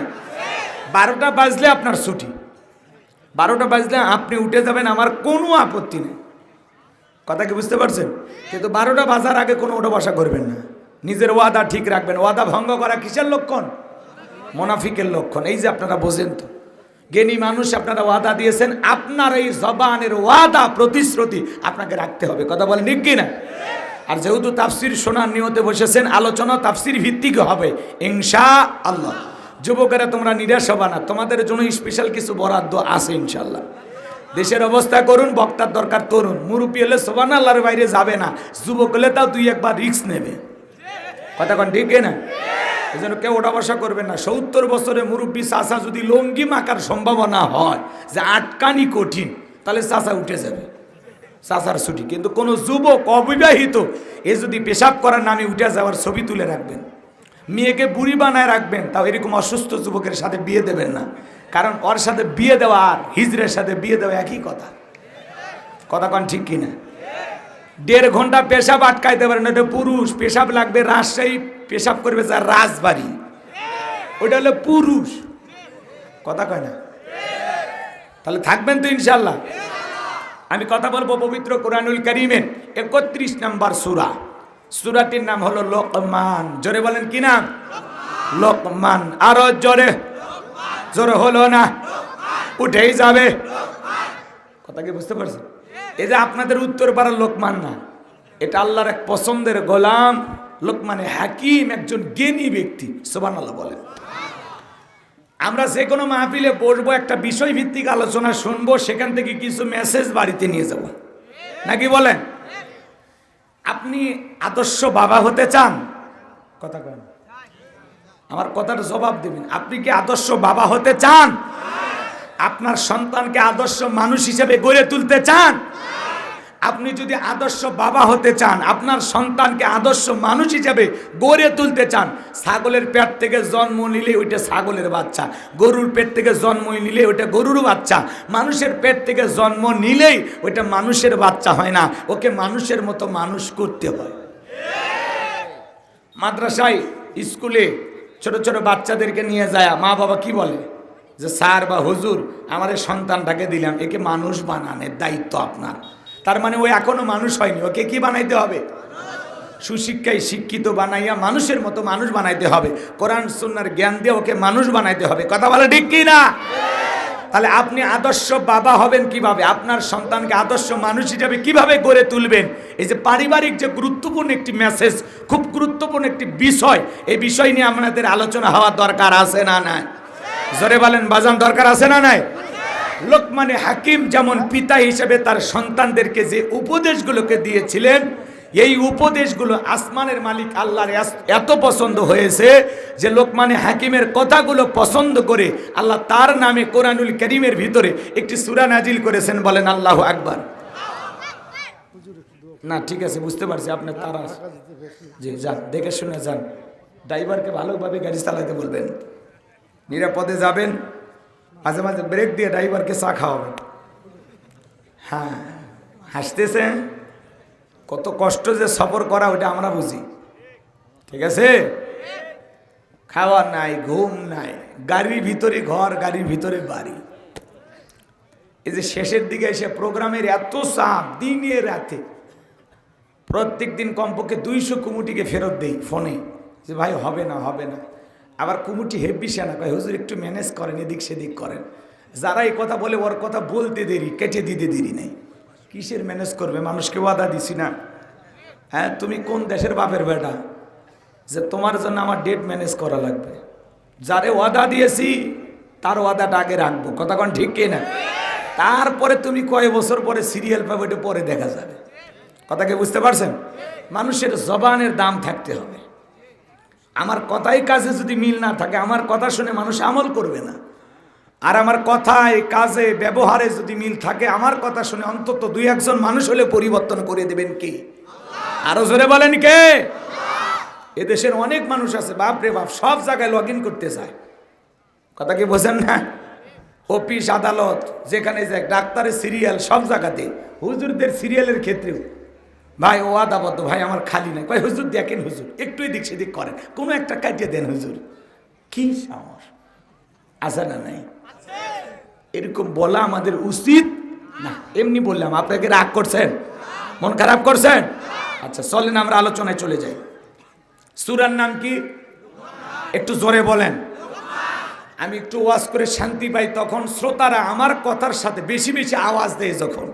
12টা বাজলে আপনার ছুটি, 12টা বাজলে আপনি উঠে যাবেন, আমার কোনো আপত্তি নেই। কথা কি বুঝতে পারছেন? কিন্তু 12টা বাজার আগে কোনো ওঠা বসা করবেন না, নিজের ওয়াদা ঠিক রাখবেন। ওয়াদা ভঙ্গ করা কিসের লক্ষণ? মুনাফিকের লক্ষণ। এই যে আপনারা বোঝেন তো, জ্ঞানী মানুষ, আপনারা ওয়াদা দিয়েছেন, আপনার এই জবানের ওয়াদা প্রতিশ্রুতি আপনাকে রাখতে হবে। কথা বলেন ঠিক কিনা? আর যেহেতু তাফসির শোনার নিয়তে বসেছেন, আলোচনা তাফসির ভিত্তিক হবে ইনশাআল্লাহ। যুবকেরা তোমরা নিরাশ হবা না, তোমাদের জন্য স্পেশাল কিছু বরাদ্দ আছে ইনশাআল্লাহ। দেশের অবস্থা করুন, বক্তার দরকার তরুণ। মুরব্বী হলে সুবহানাল্লাহর বাইরে যাবে না, যুবক হলে তাও 2-1 বার রিস্ক নেবে। কথা কন ঠিক না? এই জন্য কেউ ওঠা বসা করবেন না। 70 বছরে মুরব্বী চাচা যদি লঙ্গি মাকার সম্ভাবনা হয় যে আটকানি কঠিন, তাহলে চাচা উঠে যাবে, চাচার ছুটি। কিন্তু কোনো যুবক অবিবাহিত এ যদি পেশাব করার নামে উঠে যাওয়ার ছবি তুলে রাখবেন, মেয়েকে বুড়ি বানায় রাখবেন, তাও এরকম অসুস্থ যুবকের সাথে বিয়ে দেবেন না। কারণ ওর সাথে বিয়ে দেওয়া আর হিজড়ের সাথে বিয়ে দেওয়া একই কথা। কথা কন ঠিক কিনা? 1.5 ঘন্টা পেশাব আটকাইতে পারেন, ওটা পুরুষ। পেশাব লাগবে রাজশাহী, পেশাব করবে যার রাজবাড়ি, ওটা হলো পুরুষ। কথা কয় না? তাহলে থাকবেন তো ইনশাল্লাহ। আমি কথা বলবো পবিত্র কোরআনুল কারীমের 31 নম্বর সূরা। সূরাটির নাম হলো লোকমান। জোরে বলেন কি নাম? লোকমান। আরো জোরে। জোরে হলো না, উঠেই যাবে। কথা কি বুঝতে পারছেন? এই যে আপনাদের উত্তর পাড়ার লোকমান না, এটা আল্লাহর এক পছন্দের গোলাম লোকমানে হাকিম, একজন জ্ঞানী ব্যক্তি। সুবহানাল্লাহ বলেন। আমরা যে কোনো মাহফিলে বসবো, একটা বিষয় ভিত্তিক আলোচনা শুনবো, সেখান থেকে কিছু মেসেজ বাড়িতে নিয়ে যাব, নাকি বলেন? আপনি আদর্শ বাবা হতে চান? কথা কন, আমার কথার জবাব দিবেন। আপনি কি আদর্শ বাবা হতে চান? আপনার সন্তানকে আদর্শ মানুষ হিসেবে গড়ে তুলতে চান? আপনি যদি আদর্শ বাবা হতে চান, আপনার সন্তানকে আদর্শ মানুষ হিসেবে গড়ে তুলতে চান, ছাগলের পেট থেকে জন্ম নিলে ওইটা ছাগলের বাচ্চা, গরুর পেট থেকে জন্ম নিলে ওইটা গরুর বাচ্চা, মানুষের পেট থেকে জন্ম নিলেই ওইটা মানুষের বাচ্চা হয় না, ওকে মানুষের মতো মানুষ করতে হয়। মাদ্রাসায়, স্কুলে ছোট ছোট বাচ্চাদেরকে নিয়ে যায়, মা বাবা কি বলে যে স্যার বা হুজুর আমার এই সন্তানটাকে দিলাম, একে মানুষ বানানোর দায়িত্ব আপনার। তার মানে ও এখনো মানুষ হয়নি, ওকে কি বানাইতে হবে? সুশিক্ষায় শিক্ষিত বানাইয়া মানুষের মতো মানুষ বানাইতে হবে, কোরআন সুন্নাহর জ্ঞান দিয়ে ওকে মানুষ বানাইতে হবে। কথা বলে ঠিক কি না? তাহলে আপনি আদর্শ বাবা হবেন কিভাবে? আপনার সন্তানকে আদর্শ মানুষ হিসেবে কিভাবে গড়ে তুলবেন? এই যে পারিবারিক যে গুরুত্বপূর্ণ একটি মেসেজ, খুব গুরুত্বপূর্ণ একটি বিষয়, এই বিষয় নিয়ে আমাদের আলোচনা হওয়ার দরকার আছে না নাই? জোরে বলেন বাজান, দরকার আছে না নাই? লোকমানে হাকিম যেমন পিতা হিসেবে তার সন্তানদেরকে যে উপদেশগুলোকে দিয়েছিলেন, এই উপদেশগুলো আসমানের মালিক আল্লাহর এত পছন্দ হয়েছে যে লোকমানে হাকিমের কথাগুলো পছন্দ করে আল্লাহ তার নামে কোরআনুল কারীমের ভিতরে একটি সূরা নাজিল করেছেন। বলেন আল্লাহু আকবার। না ঠিক আছে, বুঝতে পারছি আপনার তারা। জি যান, দেখে শুনে যান। ড্রাইভারকে ভালোভাবে গাড়ি চালাতে বলবেন, নিরাপদে যাবেন, মাঝে মাঝে ব্রেক দিয়ে ড্রাইভারকে চা খাওয়াবেন। হ্যাঁ, হাসতেছে, কত কষ্ট যে সফর করা ওটা আমরা বুঝি, ঠিক আছে? খাওয়া নাই, ঘুম নাই, গাড়ির ভিতরে ঘর, গাড়ির ভিতরে বাড়ি। এই যে শেষের দিকে এসে প্রোগ্রামের এত চাপ, দিনে রাতে, প্রত্যেক দিন কমপক্ষে 200 কুমুটিকে ফেরত দেই ফোনে যে ভাই হবে না হবে না। আবার কুমুটি হেব্বি সেনা কয় হুজুর একটু ম্যানেজ করেন, এদিক সেদিক করেন। যারা এই কথা বলে ওর কথা বলতে দেরি, কেটে দিতে দেরি নেই। কিসের ম্যানেজ করবে? মানুষকে ওয়াদা দিছি না। হ্যাঁ, তুমি কোন দেশের বাপের বেটা যে তোমার জন্য আমার ডেট ম্যানেজ করা লাগবে? যারে ওয়াদা দিয়েছি তার ওয়াদাটা আগে রাখবো, কথা কোন ঠিক কি না? তারপরে তুমি কয় বছর পরে সিরিয়াল পাবে, এটা পরে দেখা যাবে। কথা কি বুঝতে পারছেন? মানুষের জবানের দাম থাকতে হবে। আমার কথাই কাজে যদি মিল না থাকে, আমার কথা শুনে মানুষ আমল করবে না। আর আমার কথায় কাজে ব্যবহারে যদি মিল থাকে, আমার কথা শুনে অন্তত 2-1 মানুষ হলে পরিবর্তন করে দেবেন কি? আরো জোরে বলেন কে? এদেশের অনেক মানুষ আছে, বাপ রে বাপ, সব জায়গায় লগ ইন করতে চায়। কথা কি বোঝেন না? অফিস, আদালত, যেখানে যায়, ডাক্তারের সিরিয়াল, সব জায়গাতে। হুজুরদের সিরিয়ালের ক্ষেত্রেও ভাই ও আদাবদ্ধ, ভাই আমার খালি নাই, ভাই হুজুর দেখেন, হুজুর একটু এদিক সেদিক করেন, কোনো একটা কাটিয়ে দেন হুজুর। কি সমস্যা আছে না? নাই? এরকম বলা আমাদের উচিত না। এমনি বললাম, আপনাকে রাগ করছেন, মন খারাপ করছেন? আচ্ছা চলেন আমরা আলোচনায় চলে যাই। সূরার নাম কি? একটু জোরে বলেন। আমি একটু ওয়াজ করে শান্তি পাই তখন শ্রোতারা আমার কথার সাথে বেশি বেশি আওয়াজ দেয় যখন।